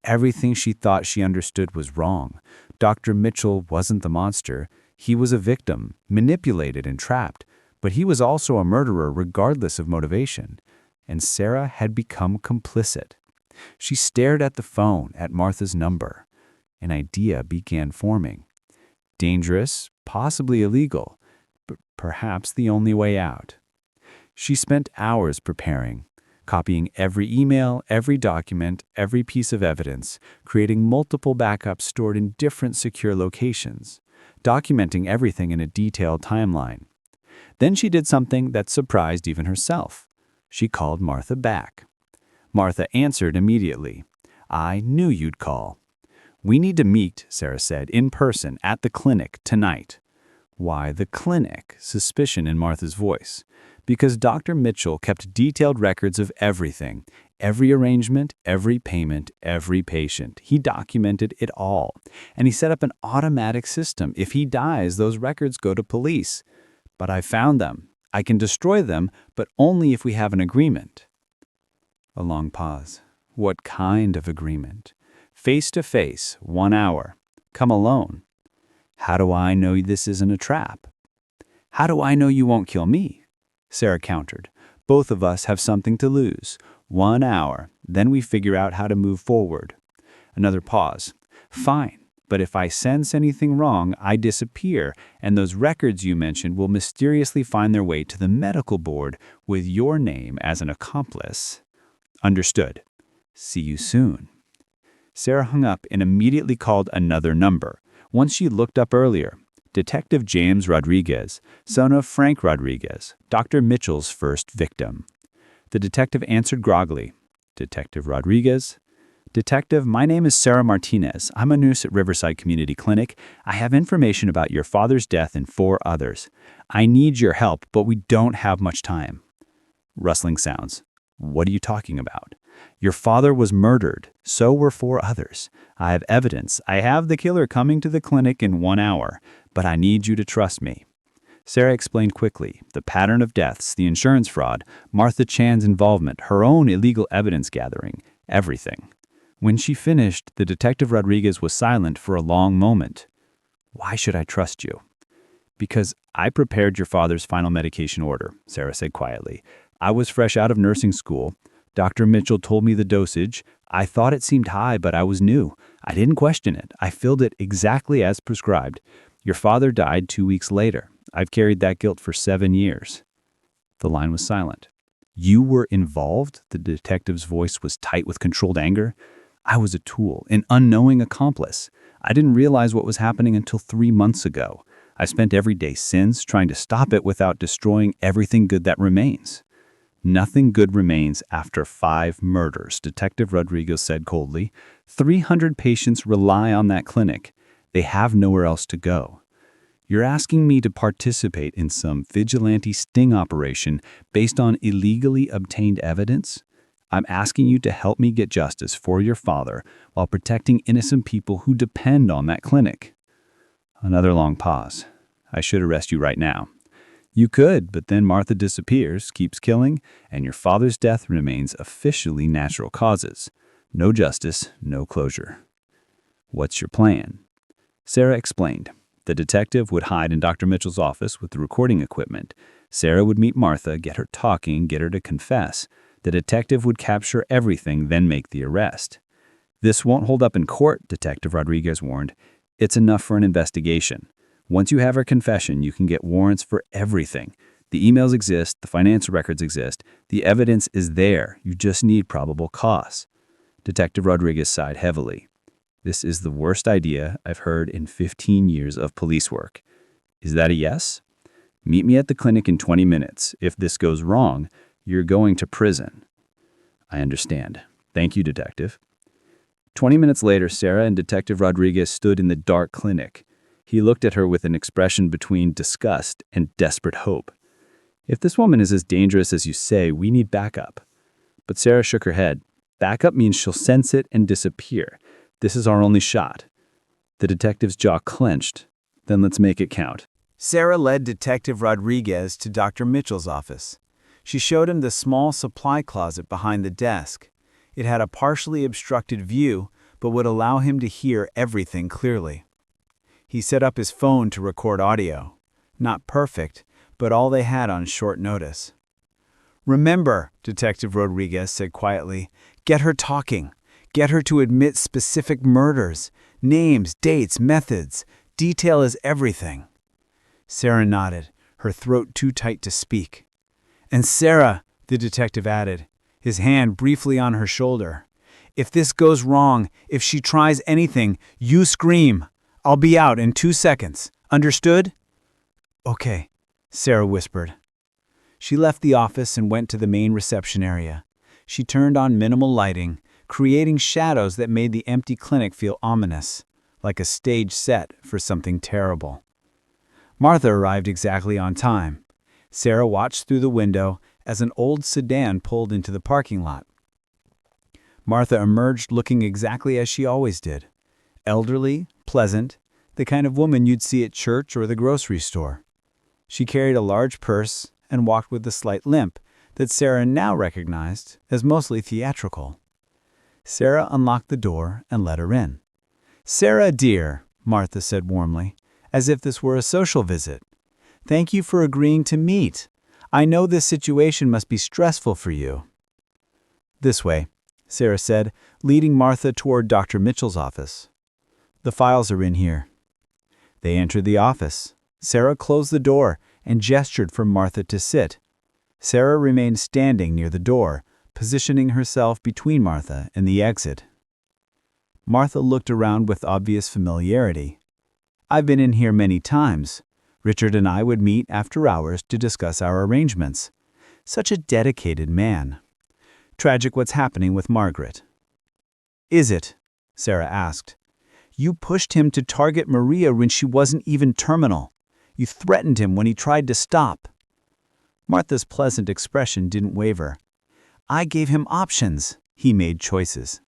Everything she thought she understood was wrong. Dr. Mitchell wasn't the monster. He was a victim, manipulated and trapped, but he was also a murderer regardless of motivation. And Sarah had become complicit. She stared at the phone, at Martha's number. An idea began forming. Dangerous, possibly illegal, but perhaps the only way out. She spent hours preparing, copying every email, every document, every piece of evidence, creating multiple backups stored in different secure locations, documenting everything in a detailed timeline. Then she did something that surprised even herself. She called Martha back. Martha answered immediately. I knew you'd call. We need to meet, Sarah said, in person at the clinic tonight. Why the clinic? Suspicion in Martha's voice. Because Dr. Mitchell kept detailed records of everything, every arrangement, every payment, every patient. He documented it all. And he set up an automatic system. If he dies, those records go to police. But I found them. I can destroy them, but only if we have an agreement. A long pause. What kind of agreement? Face to face, 1 hour. Come alone. How do I know this isn't a trap? How do I know you won't kill me? Sarah countered. Both of us have something to lose. 1 hour. Then we figure out how to move forward. Another pause. Fine. But if I sense anything wrong, I disappear, and those records you mentioned will mysteriously find their way to the medical board with your name as an accomplice. Understood. See you soon. Sarah hung up and immediately called another number, one she looked up earlier. Detective James Rodriguez, son of Frank Rodriguez, Dr. Mitchell's first victim. The detective answered groggily. Detective Rodriguez? Detective, my name is Sarah Martinez. I'm a nurse at Riverside Community Clinic. I have information about your father's death and 4 others. I need your help, but we don't have much time. Rustling sounds. What are you talking about? Your father was murdered. So were 4 others. I have evidence. I have the killer coming to the clinic in 1 hour, but I need you to trust me. Sarah explained quickly the pattern of deaths, the insurance fraud, Martha Chan's involvement, her own illegal evidence gathering, everything. When she finished, the Detective Rodriguez was silent for a long moment. "Why should I trust you?" "Because I prepared your father's final medication order," Sarah said quietly. "I was fresh out of nursing school. Dr. Mitchell told me the dosage. I thought it seemed high, but I was new. I didn't question it. I filled it exactly as prescribed. Your father died 2 weeks later. I've carried that guilt for 7 years." The line was silent. "You were involved?" The detective's voice was tight with controlled anger. "I was a tool, an unknowing accomplice. I didn't realize what was happening until 3 months ago. I spent every day since trying to stop it without destroying everything good that remains." "Nothing good remains after 5 murders," Detective Rodriguez said coldly. 300 patients rely on that clinic. They have nowhere else to go. You're asking me to participate in some vigilante sting operation based on illegally obtained evidence? I'm asking you to help me get justice for your father while protecting innocent people who depend on that clinic. Another long pause. "I should arrest you right now." "You could, but then Martha disappears, keeps killing, and your father's death remains officially natural causes. No justice, no closure." "What's your plan?" Sarah explained. The detective would hide in Dr. Mitchell's office with the recording equipment. Sarah would meet Martha, get her talking, get her to confess. The detective would capture everything, then make the arrest. "This won't hold up in court," Detective Rodriguez warned. "It's enough for an investigation. Once you have her confession, you can get warrants for everything. The emails exist, the financial records exist, the evidence is there. You just need probable cause." Detective Rodriguez sighed heavily. "This is the worst idea I've heard in 15 years of police work. Is that a yes? Meet me at the clinic in 20 minutes. If this goes wrong, you're going to prison." "I understand. Thank you, Detective." 20 minutes later, Sarah and Detective Rodriguez stood in the dark clinic. He looked at her with an expression between disgust and desperate hope. "If this woman is as dangerous as you say, we need backup." But Sarah shook her head. "Backup means she'll sense it and disappear. This is our only shot." The detective's jaw clenched. "Then let's make it count." Sarah led Detective Rodriguez to Dr. Mitchell's office. She showed him the small supply closet behind the desk. It had a partially obstructed view, but would allow him to hear everything clearly. He set up his phone to record audio. Not perfect, but all they had on short notice. "Remember," Detective Rodriguez said quietly, "get her talking. Get her to admit specific murders. Names, dates, methods. Detail is everything." Sarah nodded, her throat too tight to speak. "And Sarah," the detective added, his hand briefly on her shoulder, "if this goes wrong, if she tries anything, you scream. I'll be out in 2 seconds. Understood?" "Okay," Sarah whispered. She left the office and went to the main reception area. She turned on minimal lighting, creating shadows that made the empty clinic feel ominous, like a stage set for something terrible. Martha arrived exactly on time. Sarah watched through the window as an old sedan pulled into the parking lot. Martha emerged looking exactly as she always did. Elderly, pleasant, the kind of woman you'd see at church or the grocery store. She carried a large purse and walked with a slight limp that Sarah now recognized as mostly theatrical. Sarah unlocked the door and let her in. "Sarah, dear," Martha said warmly, as if this were a social visit. "Thank you for agreeing to meet. I know this situation must be stressful for you." "This way," Sarah said, leading Martha toward Dr. Mitchell's office. "The files are in here." They entered the office. Sarah closed the door and gestured for Martha to sit. Sarah remained standing near the door, positioning herself between Martha and the exit. Martha looked around with obvious familiarity. "I've been in here many times. Richard and I would meet after hours to discuss our arrangements. Such a dedicated man. Tragic what's happening with Margaret." "Is it?" Sarah asked. "You pushed him to target Maria when she wasn't even terminal. You threatened him when he tried to stop." Martha's pleasant expression didn't waver. "I gave him options. He made choices.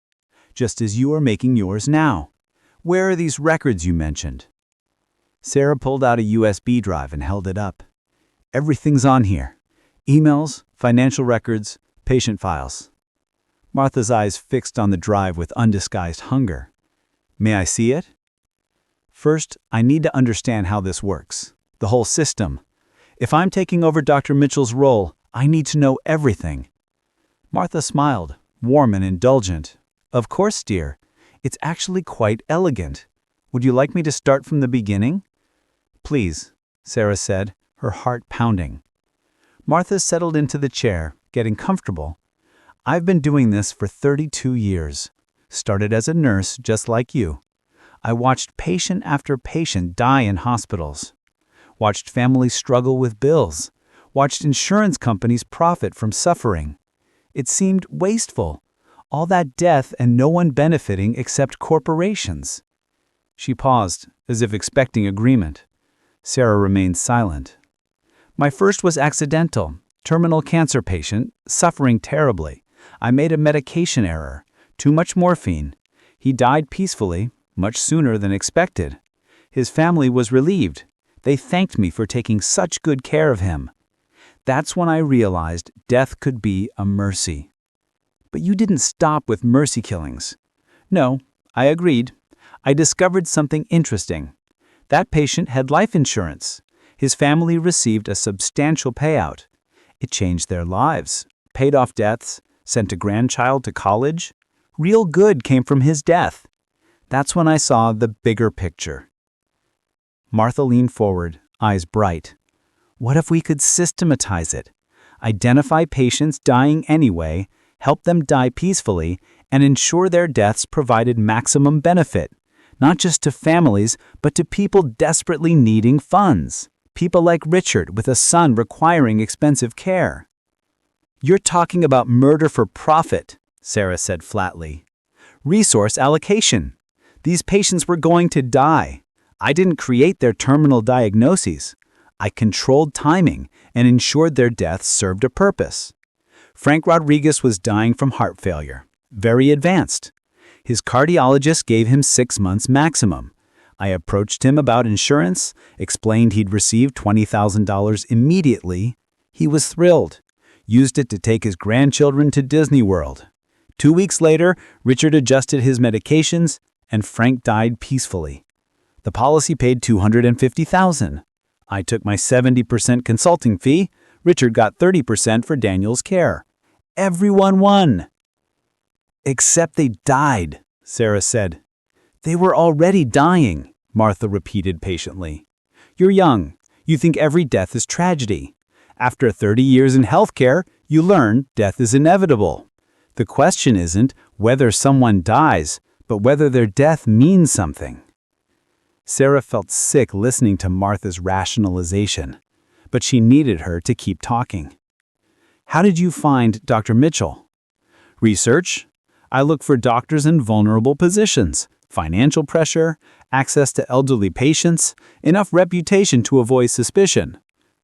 Just as you are making yours now. Where are these records you mentioned?" Sarah pulled out a USB drive and held it up. Everything's on here. Emails, financial records, patient files. Martha's eyes fixed on the drive with undisguised hunger. May I see it? First, I need to understand how this works. The whole system. If I'm taking over Dr. Mitchell's role, I need to know everything. Martha smiled, warm and indulgent. Of course, dear. It's actually quite elegant. Would you like me to start from the beginning? Please, Sarah said, her heart pounding. Martha settled into the chair, getting comfortable. I've been doing this for 32 years. Started as a nurse, just like you. I watched patient after patient die in hospitals. Watched families struggle with bills. Watched insurance companies profit from suffering. It seemed wasteful. All that death and no one benefiting except corporations. She paused, as if expecting agreement. Sarah remained silent. My first was accidental. Terminal cancer patient, suffering terribly. I made a medication error. Too much morphine. He died peacefully, much sooner than expected. His family was relieved. They thanked me for taking such good care of him. That's when I realized death could be a mercy. But you didn't stop with mercy killings. No, I agreed. I discovered something interesting. That patient had life insurance. His family received a substantial payout. It changed their lives, paid off debts, sent a grandchild to college. Real good came from his death. That's when I saw the bigger picture. Martha leaned forward, eyes bright. What if we could systematize it? Identify patients dying anyway, help them die peacefully, and ensure their deaths provided maximum benefit, not just to families, but to people desperately needing funds. People like Richard with a son requiring expensive care. You're talking about murder for profit, Sarah said flatly. Resource allocation. These patients were going to die. I didn't create their terminal diagnoses. I controlled timing and ensured their deaths served a purpose. Frank Rodriguez was dying from heart failure, very advanced. His cardiologist gave him 6 months maximum. I approached him about insurance, explained he'd receive $20,000 immediately. He was thrilled. Used it to take his grandchildren to Disney World. 2 weeks later, Richard adjusted his medications, and Frank died peacefully. The policy paid $250,000. I took my 70% consulting fee. Richard got 30% for Daniel's care. Everyone won. Except they died, Sarah said. They were already dying, Martha repeated patiently. You're young. You think every death is tragedy. After 30 years in healthcare, you learn death is inevitable. The question isn't whether someone dies, but whether their death means something. Sarah felt sick listening to Martha's rationalization, but she needed her to keep talking. How did you find Dr. Mitchell? Research. I look for doctors in vulnerable positions, financial pressure, access to elderly patients, enough reputation to avoid suspicion.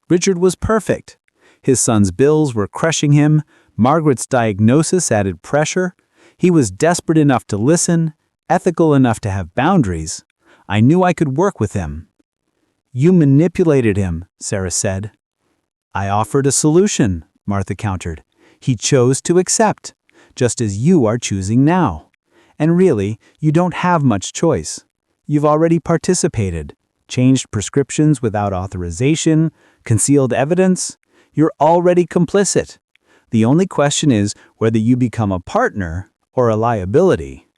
Richard was perfect. His son's bills were crushing him. Margaret's diagnosis added pressure. He was desperate enough to listen, ethical enough to have boundaries. I knew I could work with him. You manipulated him, Sarah said. I offered a solution, Martha countered. He chose to accept, just as you are choosing now. And really, you don't have much choice. You've already participated, changed prescriptions without authorization, concealed evidence. You're already complicit. The only question is whether you become a partner or a liability.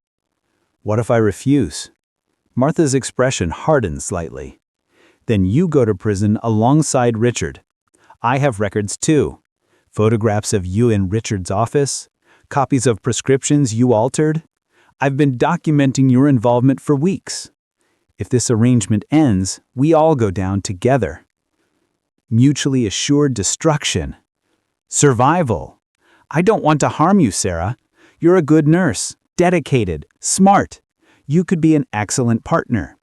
What if I refuse? Martha's expression hardened slightly. Then you go to prison alongside Richard. I have records too. Photographs of you in Richard's office, copies of prescriptions you altered. I've been documenting your involvement for weeks. If this arrangement ends, we all go down together. Mutually assured destruction. Survival. I don't want to harm you, Sarah. You're a good nurse, dedicated, smart. You could be an excellent partner.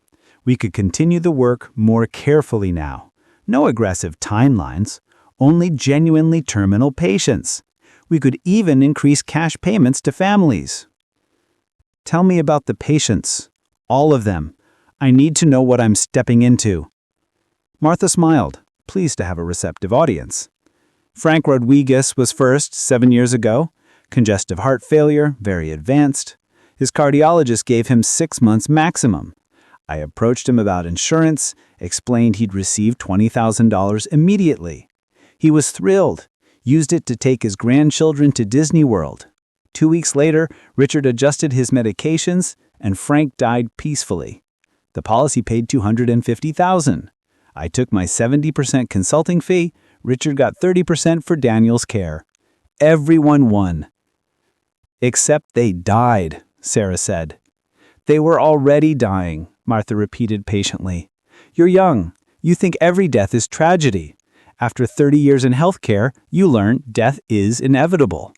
We could continue the work more carefully now. No aggressive timelines, only genuinely terminal patients. We could even increase cash payments to families. Tell me about the patients. All of them. I need to know what I'm stepping into. Martha smiled, pleased to have a receptive audience. Frank Rodriguez was first 7 years ago. Congestive heart failure, very advanced. His cardiologist gave him 6 months maximum. I approached him about insurance, explained he'd receive $20,000 immediately. He was thrilled, used it to take his grandchildren to Disney World. 2 weeks later, Richard adjusted his medications, and Frank died peacefully. The policy paid $250,000. I took my 70% consulting fee. Richard got 30% for Daniel's care. Everyone won. Except they died, Sarah said. They were already dying, Martha repeated patiently. You're young. You think every death is tragedy. After 30 years in healthcare, you learn death is inevitable.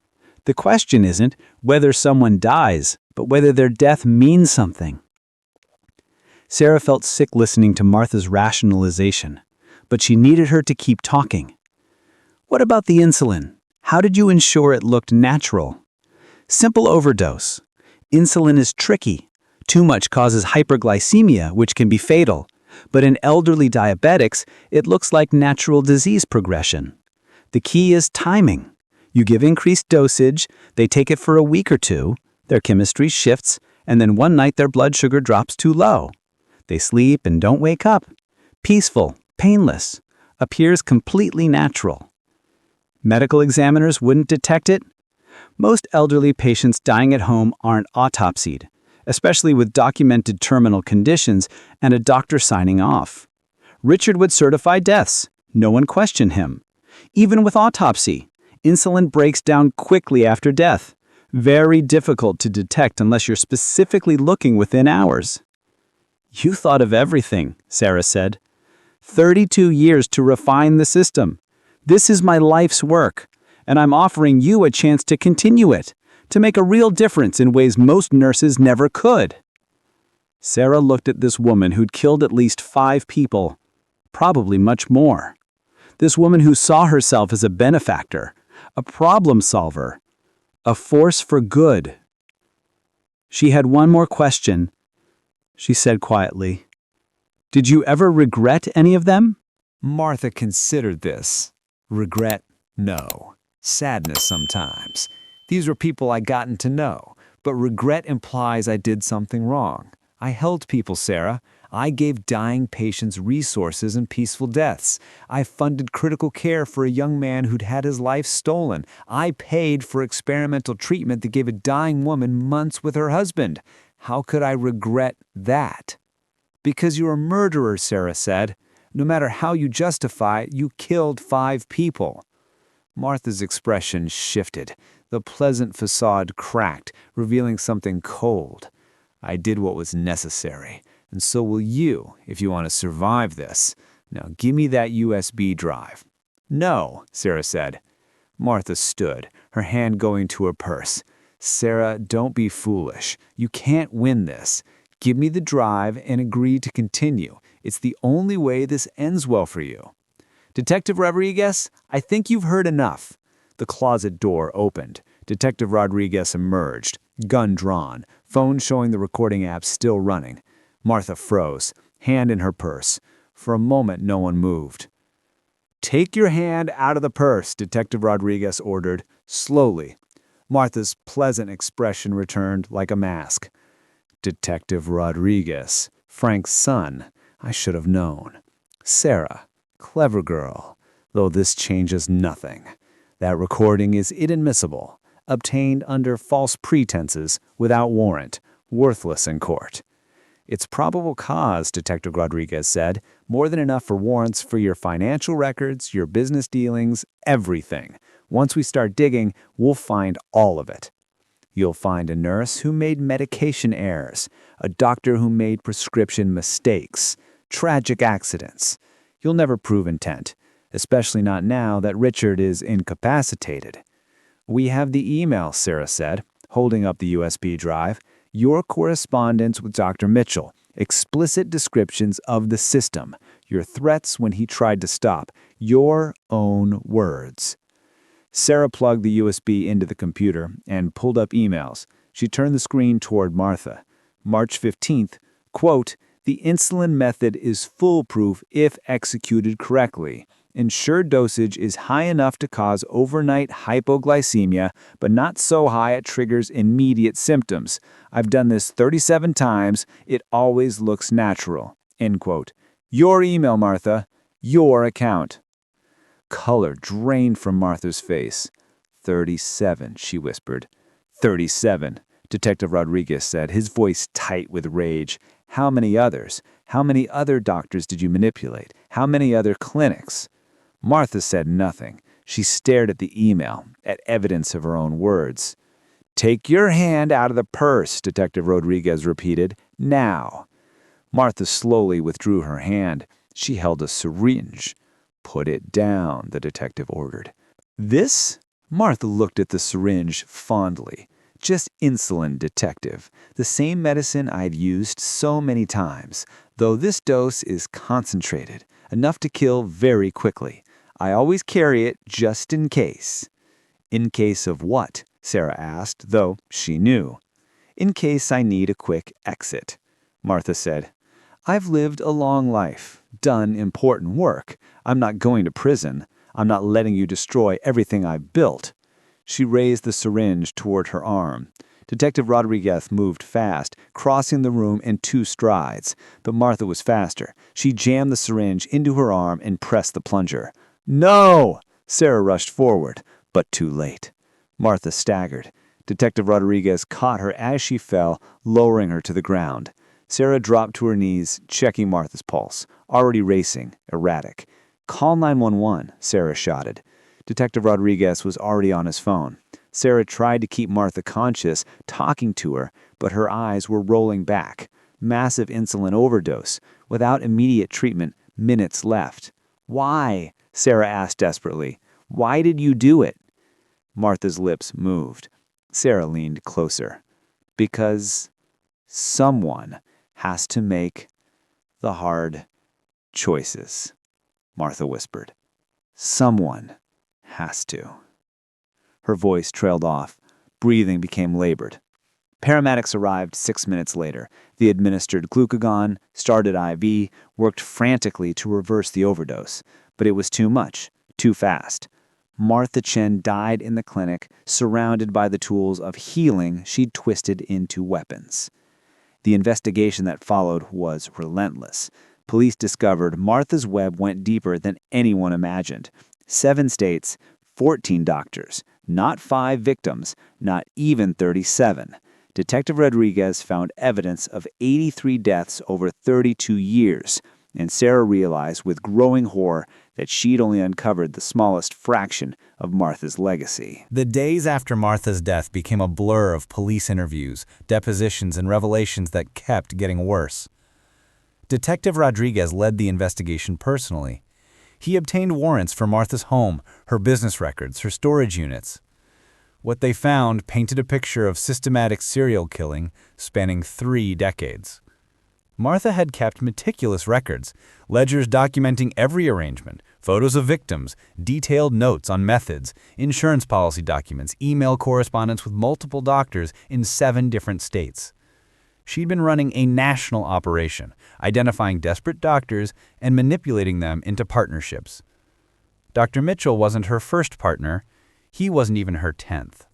The question isn't whether someone dies, but whether their death means something. Sarah felt sick listening to Martha's rationalization, but she needed her to keep talking. What about the insulin? How did you ensure it looked natural? Simple overdose. Insulin is tricky. Too much causes hyperglycemia, which can be fatal. But in elderly diabetics, it looks like natural disease progression. The key is timing. You give increased dosage, they take it for a week or two, their chemistry shifts, and then one night their blood sugar drops too low. They sleep and don't wake up. Peaceful, painless, appears completely natural. Medical examiners wouldn't detect it. Most elderly patients dying at home aren't autopsied, especially with documented terminal conditions and a doctor signing off. Richard would certify deaths. No one questioned him. Even with autopsy, insulin breaks down quickly after death. Very difficult to detect unless you're specifically looking within hours. You thought of everything, Sarah said. 32 years to refine the system. This is my life's work, and I'm offering you a chance to continue it, to make a real difference in ways most nurses never could. Sarah looked at this woman who'd killed at least 5 people, probably much more. This woman who saw herself as a benefactor, a problem solver, a force for good. She had one more question. She said quietly, "Did you ever regret any of them?" Martha considered this. Regret? No. Sadness sometimes. These were people I'd gotten to know, but regret implies I did something wrong. I helped people, Sarah. I gave dying patients resources and peaceful deaths. I funded critical care for a young man who'd had his life stolen. I paid for experimental treatment that gave a dying woman months with her husband. How could I regret that? Because you're a murderer, Sarah said. No matter how you justify it, you killed 5 people. Martha's expression shifted. The pleasant facade cracked, revealing something cold. I did what was necessary, and so will you if you want to survive this. Now give me that USB drive. No, Sarah said. Martha stood, her hand going to her purse. Sarah, don't be foolish. You can't win this. Give me the drive and agree to continue. It's the only way this ends well for you. Detective Rodriguez, I think you've heard enough. The closet door opened. Detective Rodriguez emerged, gun drawn, phone showing the recording app still running. Martha froze, hand in her purse. For a moment, no one moved. Take your hand out of the purse, Detective Rodriguez ordered, slowly. Martha's pleasant expression returned like a mask. Detective Rodriguez, Frank's son. I should have known. Sarah, clever girl, though this changes nothing. That recording is inadmissible, obtained under false pretenses, without warrant, worthless in court. It's probable cause, Detective Rodriguez said, more than enough for warrants for your financial records, your business dealings, everything. Once we start digging, we'll find all of it. You'll find a nurse who made medication errors, a doctor who made prescription mistakes, tragic accidents. You'll never prove intent, especially not now that Richard is incapacitated. We have the email, Sarah said, holding up the USB drive. Your correspondence with Dr. Mitchell, explicit descriptions of the system, your threats when he tried to stop, your own words. Sarah plugged the USB into the computer and pulled up emails. She turned the screen toward Martha. March 15th, quote, The insulin method is foolproof if executed correctly. Ensured dosage is high enough to cause overnight hypoglycemia, but not so high it triggers immediate symptoms. I've done this 37 times. It always looks natural." End quote. Your email, Martha. Your account. Color drained from Martha's face. 37, she whispered. 37, Detective Rodriguez said, his voice tight with rage. How many others? How many other doctors did you manipulate? How many other clinics? Martha said nothing. She stared at the email, at evidence of her own words. "Take your hand out of the purse," Detective Rodriguez repeated. "Now." Martha slowly withdrew her hand. She held a syringe. "Put it down," the detective ordered. "This?" Martha looked at the syringe fondly. "Just insulin, detective. The same medicine I've used so many times, though this dose is concentrated, enough to kill very quickly. I always carry it just in case." "In case of what?" Sarah asked, though she knew. "In case I need a quick exit," Martha said. "I've lived a long life, done important work. I'm not going to prison. I'm not letting you destroy everything I've built." She raised the syringe toward her arm. Detective Rodriguez moved fast, crossing the room in 2 strides. But Martha was faster. She jammed the syringe into her arm and pressed the plunger. "No!" Sarah rushed forward, but too late. Martha staggered. Detective Rodriguez caught her as she fell, lowering her to the ground. Sarah dropped to her knees, checking Martha's pulse, already racing, erratic. "Call 911, Sarah shouted. Detective Rodriguez was already on his phone. Sarah tried to keep Martha conscious, talking to her, but her eyes were rolling back. Massive insulin overdose. Without immediate treatment, minutes left. "Why?" Sarah asked desperately. "Why did you do it?" Martha's lips moved. Sarah leaned closer. "Because someone has to make the hard choices," Martha whispered. "Someone has to." Her voice trailed off. Breathing became labored. Paramedics arrived 6 minutes later. They administered glucagon, started IV, worked frantically to reverse the overdose. But it was too much, too fast. Martha Chen died in the clinic, surrounded by the tools of healing she'd twisted into weapons. The investigation that followed was relentless. Police discovered Martha's web went deeper than anyone imagined. 7 states, 14 doctors, not 5 victims, not even 37. Detective Rodriguez found evidence of 83 deaths over 32 years, and Sarah realized with growing horror that she'd only uncovered the smallest fraction of Martha's legacy. The days after Martha's death became a blur of police interviews, depositions, and revelations that kept getting worse. Detective Rodriguez led the investigation personally. He obtained warrants for Martha's home, her business records, her storage units. What they found painted a picture of systematic serial killing spanning 3 decades. Martha had kept meticulous records, ledgers documenting every arrangement, photos of victims, detailed notes on methods, insurance policy documents, email correspondence with multiple doctors in 7 different states. She'd been running a national operation, identifying desperate doctors and manipulating them into partnerships. Dr. Mitchell wasn't her first partner. He wasn't even her 10th.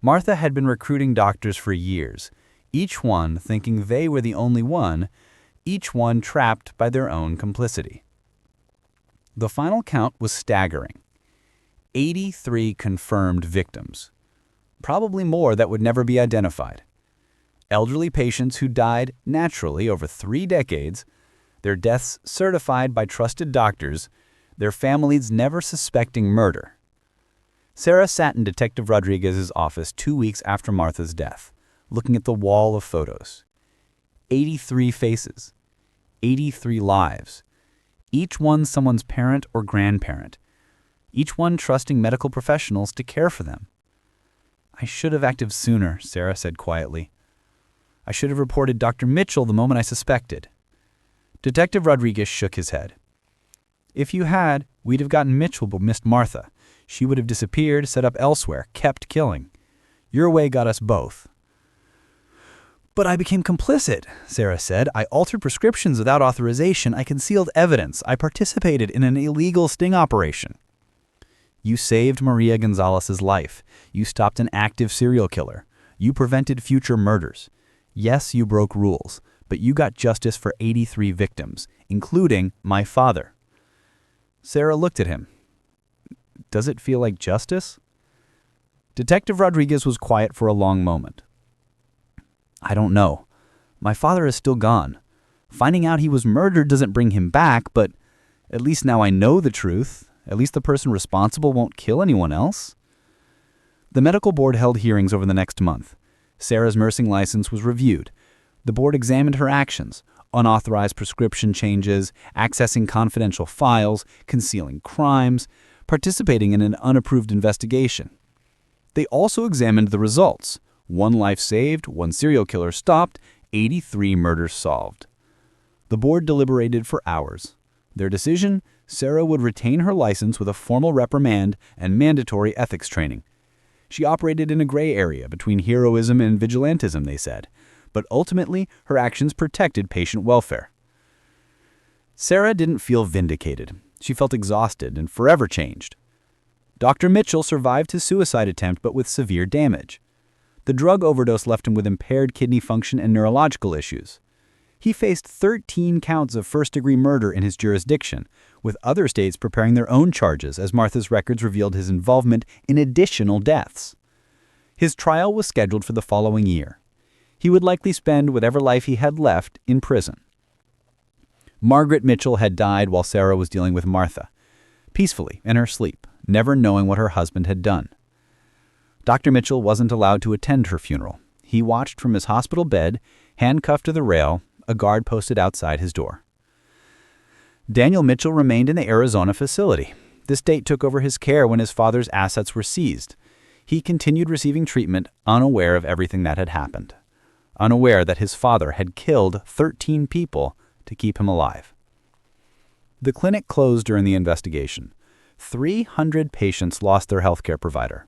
Martha had been recruiting doctors for years, each one thinking they were the only one, each one trapped by their own complicity. The final count was staggering. 83 confirmed victims. Probably more that would never be identified. Elderly patients who died naturally over 3 decades, their deaths certified by trusted doctors, their families never suspecting murder. Sarah sat in Detective Rodriguez's office 2 weeks after Martha's death, looking at the wall of photos. 83 faces, 83 lives, each one someone's parent or grandparent, each one trusting medical professionals to care for them. "I should have acted sooner," Sarah said quietly. "I should have reported Dr. Mitchell the moment I suspected." Detective Rodriguez shook his head. "If you had, we'd have gotten Mitchell but missed Martha. She would have disappeared, set up elsewhere, kept killing. Your way got us both." "But I became complicit," Sarah said. "I altered prescriptions without authorization. I concealed evidence. I participated in an illegal sting operation." "You saved Maria Gonzalez's life. You stopped an active serial killer. You prevented future murders. Yes, you broke rules, but you got justice for 83 victims, including my father." Sarah looked at him. "Does it feel like justice?" Detective Rodriguez was quiet for a long moment. "I don't know. My father is still gone. Finding out he was murdered doesn't bring him back, but at least now I know the truth. At least the person responsible won't kill anyone else." The medical board held hearings over the next month. Sarah's nursing license was reviewed. The board examined her actions: unauthorized prescription changes, accessing confidential files, concealing crimes, participating in an unapproved investigation. They also examined the results: 1 life saved, 1 serial killer stopped, 83 murders solved. The board deliberated for hours. Their decision: Sarah would retain her license with a formal reprimand and mandatory ethics training. She operated in a gray area between heroism and vigilantism, they said, but ultimately her actions protected patient welfare. Sarah didn't feel vindicated. She felt exhausted and forever changed. Dr. Mitchell survived his suicide attempt, but with severe damage. The drug overdose left him with impaired kidney function and neurological issues. He faced 13 counts of first-degree murder in his jurisdiction, with other states preparing their own charges as Martha's records revealed his involvement in additional deaths. His trial was scheduled for the following year. He would likely spend whatever life he had left in prison. Margaret Mitchell had died while Sarah was dealing with Martha, peacefully in her sleep, never knowing what her husband had done. Dr. Mitchell wasn't allowed to attend her funeral. He watched from his hospital bed, handcuffed to the rail, a guard posted outside his door. Daniel Mitchell remained in the Arizona facility. The state took over his care when his father's assets were seized. He continued receiving treatment, unaware of everything that had happened, unaware that his father had killed 13 people to keep him alive. The clinic closed during the investigation. 300 patients lost their healthcare provider.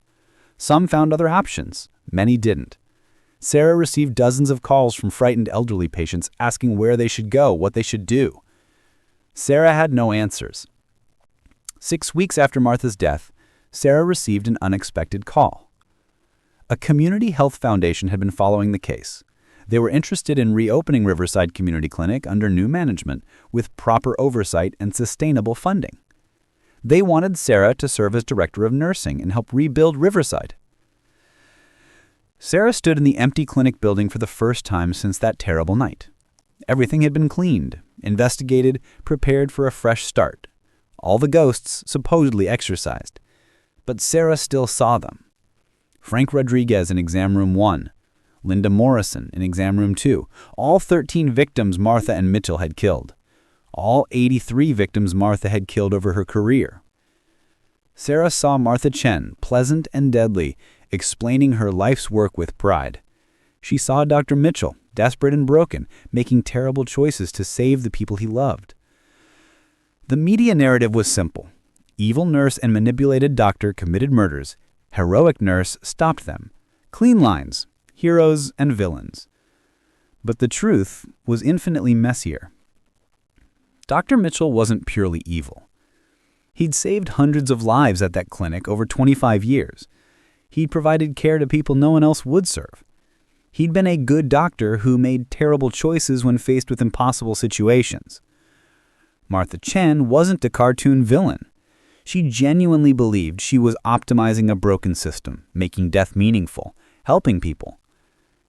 Some found other options. Many didn't. Sarah received dozens of calls from frightened elderly patients asking where they should go, what they should do. Sarah had no answers. 6 weeks after Martha's death, Sarah received an unexpected call. A community health foundation had been following the case. They were interested in reopening Riverside Community Clinic under new management with proper oversight and sustainable funding. They wanted Sarah to serve as director of nursing and help rebuild Riverside. Sarah stood in the empty clinic building for the first time since that terrible night. Everything had been cleaned, investigated, prepared for a fresh start. All the ghosts supposedly exorcised. But Sarah still saw them. Frank Rodriguez in exam room 1, Linda Morrison in exam room 2, all 13 victims Martha and Mitchell had killed. All 83 victims Martha had killed over her career. Sarah saw Martha Chen, pleasant and deadly, explaining her life's work with pride. She saw Dr. Mitchell, desperate and broken, making terrible choices to save the people he loved. The media narrative was simple. Evil nurse and manipulated doctor committed murders. Heroic nurse stopped them. Clean lines, heroes and villains. But the truth was infinitely messier. Dr. Mitchell wasn't purely evil. He'd saved hundreds of lives at that clinic over 25 years. He'd provided care to people no one else would serve. He'd been a good doctor who made terrible choices when faced with impossible situations. Martha Chen wasn't a cartoon villain. She genuinely believed she was optimizing a broken system, making death meaningful, helping people.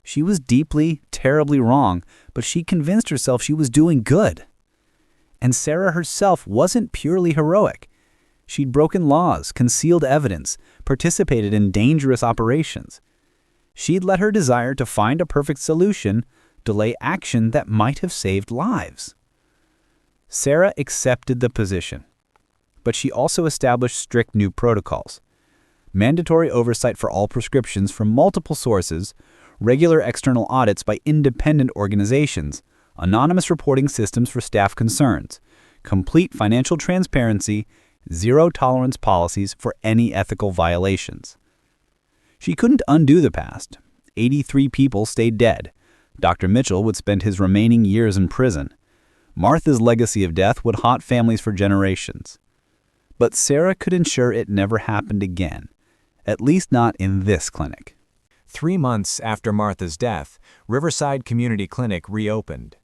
She was deeply, terribly wrong, but she convinced herself she was doing good. And Sarah herself wasn't purely heroic. She'd broken laws, concealed evidence, participated in dangerous operations. She'd let her desire to find a perfect solution delay action that might have saved lives. Sarah accepted the position, but she also established strict new protocols. Mandatory oversight for all prescriptions from multiple sources, regular external audits by independent organizations, anonymous reporting systems for staff concerns, complete financial transparency, zero-tolerance policies for any ethical violations. She couldn't undo the past. 83 people stayed dead. Dr. Mitchell would spend his remaining years in prison. Martha's legacy of death would haunt families for generations. But Sarah could ensure it never happened again, at least not in this clinic. 3 months after Martha's death, Riverside Community Clinic reopened.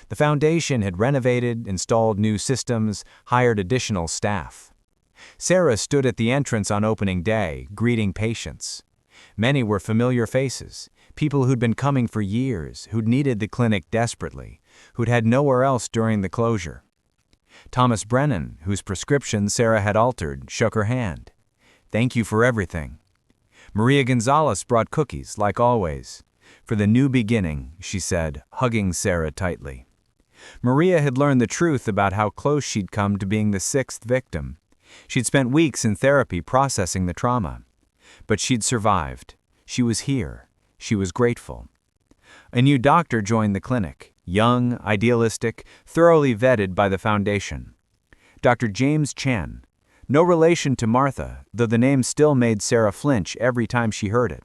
The foundation had renovated, installed new systems, hired additional staff. Sarah stood at the entrance on opening day, greeting patients. Many were familiar faces, people who'd been coming for years, who'd needed the clinic desperately, who'd had nowhere else during the closure. Thomas Brennan, whose prescription Sarah had altered, shook her hand. "Thank you for everything." Maria Gonzalez brought cookies, like always. "For the new beginning," she said, hugging Sarah tightly. Maria had learned the truth about how close she'd come to being the 6th victim. She'd spent weeks in therapy processing the trauma. But she'd survived. She was here. She was grateful. A new doctor joined the clinic, young, idealistic, thoroughly vetted by the foundation. Dr. James Chen. No relation to Martha, though the name still made Sarah flinch every time she heard it.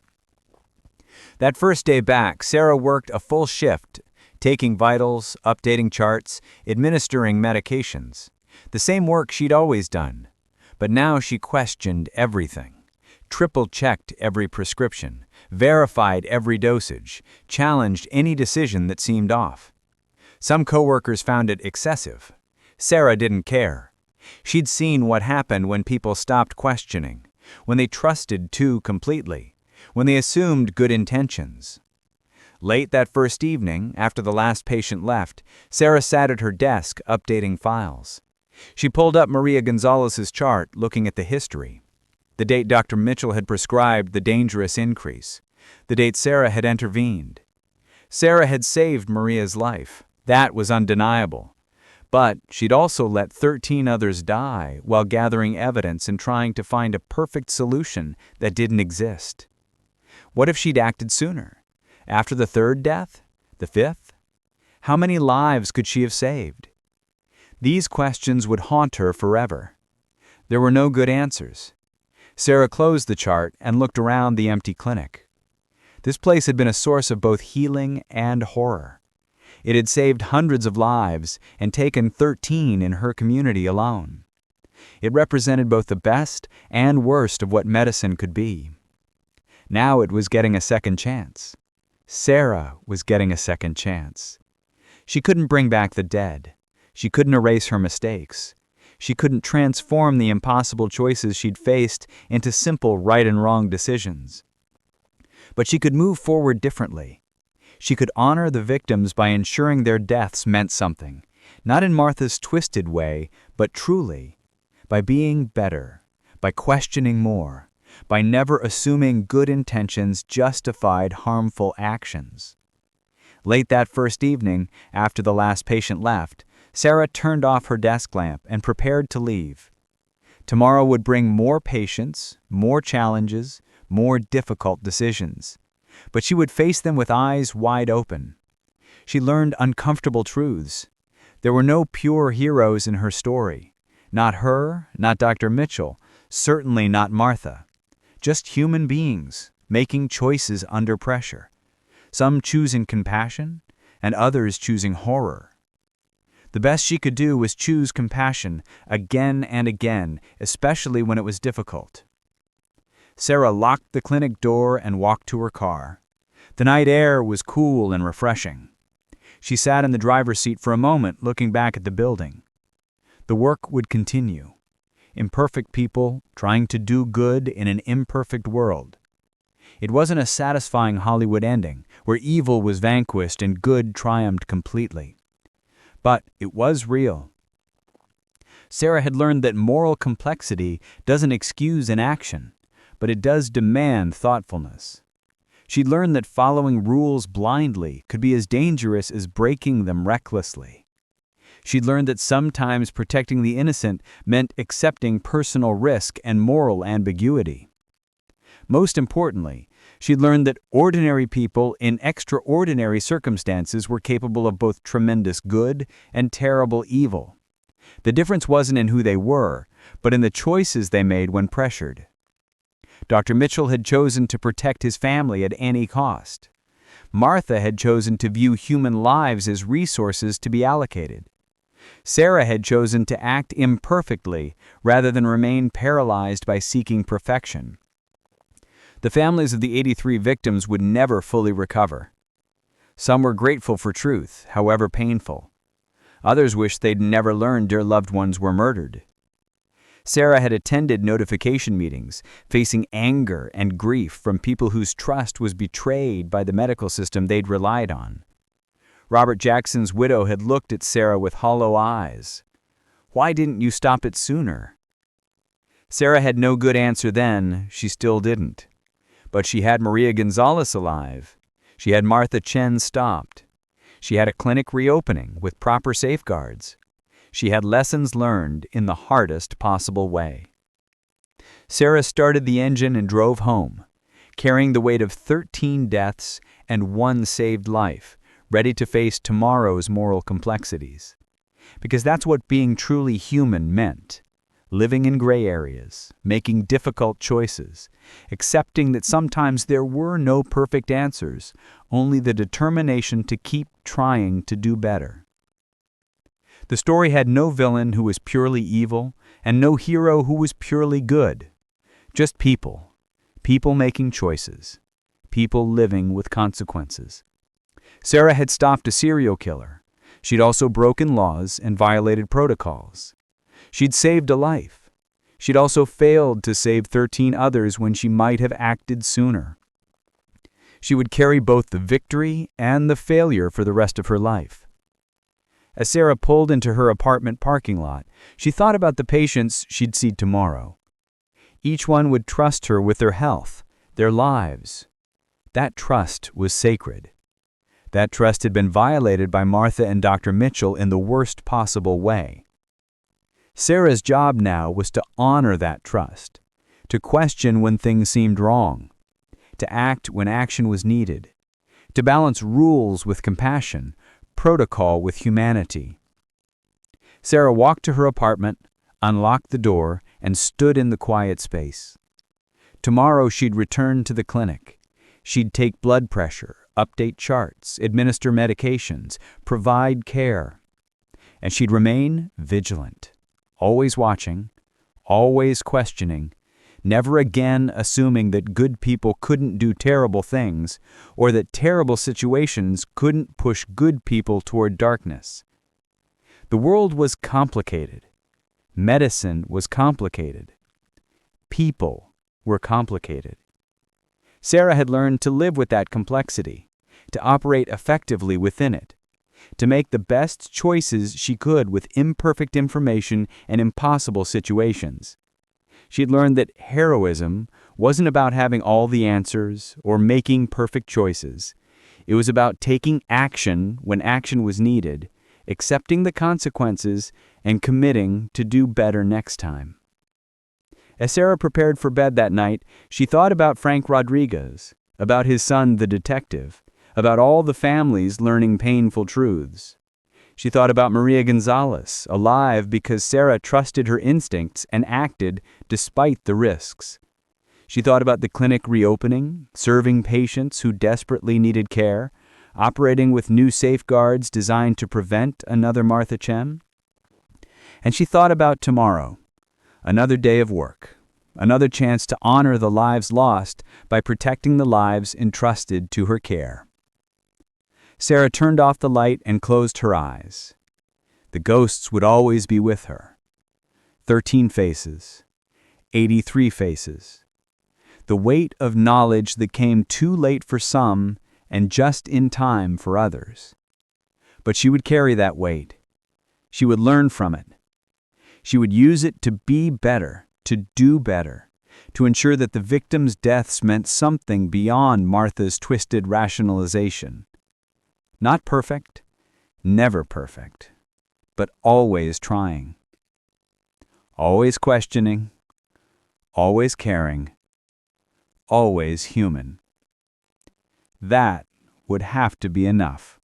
That first day back, Sarah worked a full shift, taking vitals, updating charts, administering medications. The same work she'd always done. But now she questioned everything. Triple-checked every prescription, verified every dosage, challenged any decision that seemed off. Some coworkers found it excessive. Sarah didn't care. She'd seen what happened when people stopped questioning, when they trusted too completely, when they assumed good intentions. Late that first evening, after the last patient left, Sarah sat at her desk updating files. She pulled up Maria Gonzalez's chart, looking at the history. The date Dr. Mitchell had prescribed the dangerous increase. The date Sarah had intervened. Sarah had saved Maria's life. That was undeniable. But she'd also let 13 others die while gathering evidence and trying to find a perfect solution that didn't exist. What if she'd acted sooner? After the 3rd death? The 5th? How many lives could she have saved? These questions would haunt her forever. There were no good answers. Sarah closed the chart and looked around the empty clinic. This place had been a source of both healing and horror. It had saved hundreds of lives and taken 13 in her community alone. It represented both the best and worst of what medicine could be. Now it was getting a second chance. Sarah was getting a second chance. She couldn't bring back the dead. She couldn't erase her mistakes. She couldn't transform the impossible choices she'd faced into simple right and wrong decisions. But she could move forward differently. She could honor the victims by ensuring their deaths meant something, not in Martha's twisted way, but truly, by being better, by questioning more, by never assuming good intentions justified harmful actions. Late that first evening, after the last patient left, Sarah turned off her desk lamp and prepared to leave. Tomorrow would bring more patients, more challenges, more difficult decisions. But she would face them with eyes wide open. She learned uncomfortable truths. There were no pure heroes in her story. Not her, not Dr. Mitchell, certainly not Martha. Just human beings, making choices under pressure. Some choosing compassion, and others choosing horror. The best she could do was choose compassion again and again, especially when it was difficult. Sarah locked the clinic door and walked to her car. The night air was cool and refreshing. She sat in the driver's seat for a moment, looking back at the building. The work would continue. Imperfect people trying to do good in an imperfect world. It wasn't a satisfying Hollywood ending, where evil was vanquished and good triumphed completely. But it was real. Sarah had learned that moral complexity doesn't excuse inaction, but it does demand thoughtfulness. She'd learned that following rules blindly could be as dangerous as breaking them recklessly. She'd learned that sometimes protecting the innocent meant accepting personal risk and moral ambiguity. Most importantly, she'd learned that ordinary people in extraordinary circumstances were capable of both tremendous good and terrible evil. The difference wasn't in who they were, but in the choices they made when pressured. Dr. Mitchell had chosen to protect his family at any cost. Martha had chosen to view human lives as resources to be allocated. Sarah had chosen to act imperfectly rather than remain paralyzed by seeking perfection. The families of the 83 victims would never fully recover. Some were grateful for truth, however painful. Others wished they'd never learned their loved ones were murdered. Sarah had attended notification meetings, facing anger and grief from people whose trust was betrayed by the medical system they'd relied on. Robert Jackson's widow had looked at Sarah with hollow eyes. "Why didn't you stop it sooner?" Sarah had no good answer then, she still didn't. But she had Maria Gonzalez alive. She had Martha Chen stopped. She had a clinic reopening with proper safeguards. She had lessons learned in the hardest possible way. Sarah started the engine and drove home, carrying the weight of 13 deaths and 1 saved life, ready to face tomorrow's moral complexities. Because that's what being truly human meant. Living in gray areas, making difficult choices, accepting that sometimes there were no perfect answers, only the determination to keep trying to do better. The story had no villain who was purely evil and no hero who was purely good. Just people. People making choices. People living with consequences. Sarah had stopped a serial killer. She'd also broken laws and violated protocols. She'd saved a life. She'd also failed to save 13 others when she might have acted sooner. She would carry both the victory and the failure for the rest of her life. As Sarah pulled into her apartment parking lot, she thought about the patients she'd see tomorrow. Each one would trust her with their health, their lives. That trust was sacred. That trust had been violated by Martha and Dr. Mitchell in the worst possible way. Sarah's job now was to honor that trust, to question when things seemed wrong, to act when action was needed, to balance rules with compassion, protocol with humanity. Sarah walked to her apartment, unlocked the door, and stood in the quiet space. Tomorrow she'd return to the clinic. She'd take blood pressure, update charts, administer medications, provide care. And she'd remain vigilant. Always watching, always questioning, never again assuming that good people couldn't do terrible things or that terrible situations couldn't push good people toward darkness. The world was complicated. Medicine was complicated. People were complicated. Sarah had learned to live with that complexity, to operate effectively within it, to make the best choices she could with imperfect information and impossible situations. She'd learned that heroism wasn't about having all the answers or making perfect choices. It was about taking action when action was needed, accepting the consequences, and committing to do better next time. As Sarah prepared for bed that night, she thought about Frank Rodriguez, about his son, the detective, about all the families learning painful truths. She thought about Maria Gonzalez, alive because Sarah trusted her instincts and acted despite the risks. She thought about the clinic reopening, serving patients who desperately needed care, operating with new safeguards designed to prevent another Martha Chen. And she thought about tomorrow, another day of work, another chance to honor the lives lost by protecting the lives entrusted to her care. Sarah turned off the light and closed her eyes. The ghosts would always be with her. 13 faces. 83 faces. The weight of knowledge that came too late for some and just in time for others. But she would carry that weight. She would learn from it. She would use it to be better, to do better, to ensure that the victims' deaths meant something beyond Martha's twisted rationalization. Not perfect, never perfect, but always trying. Always questioning, always caring, always human. That would have to be enough.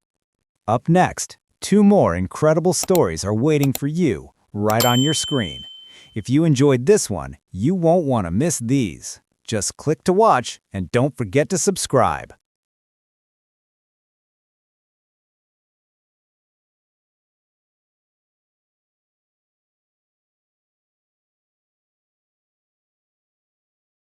Up next, 2 more incredible stories are waiting for you right on your screen. If you enjoyed this one, you won't want to miss these. Just click to watch and don't forget to subscribe.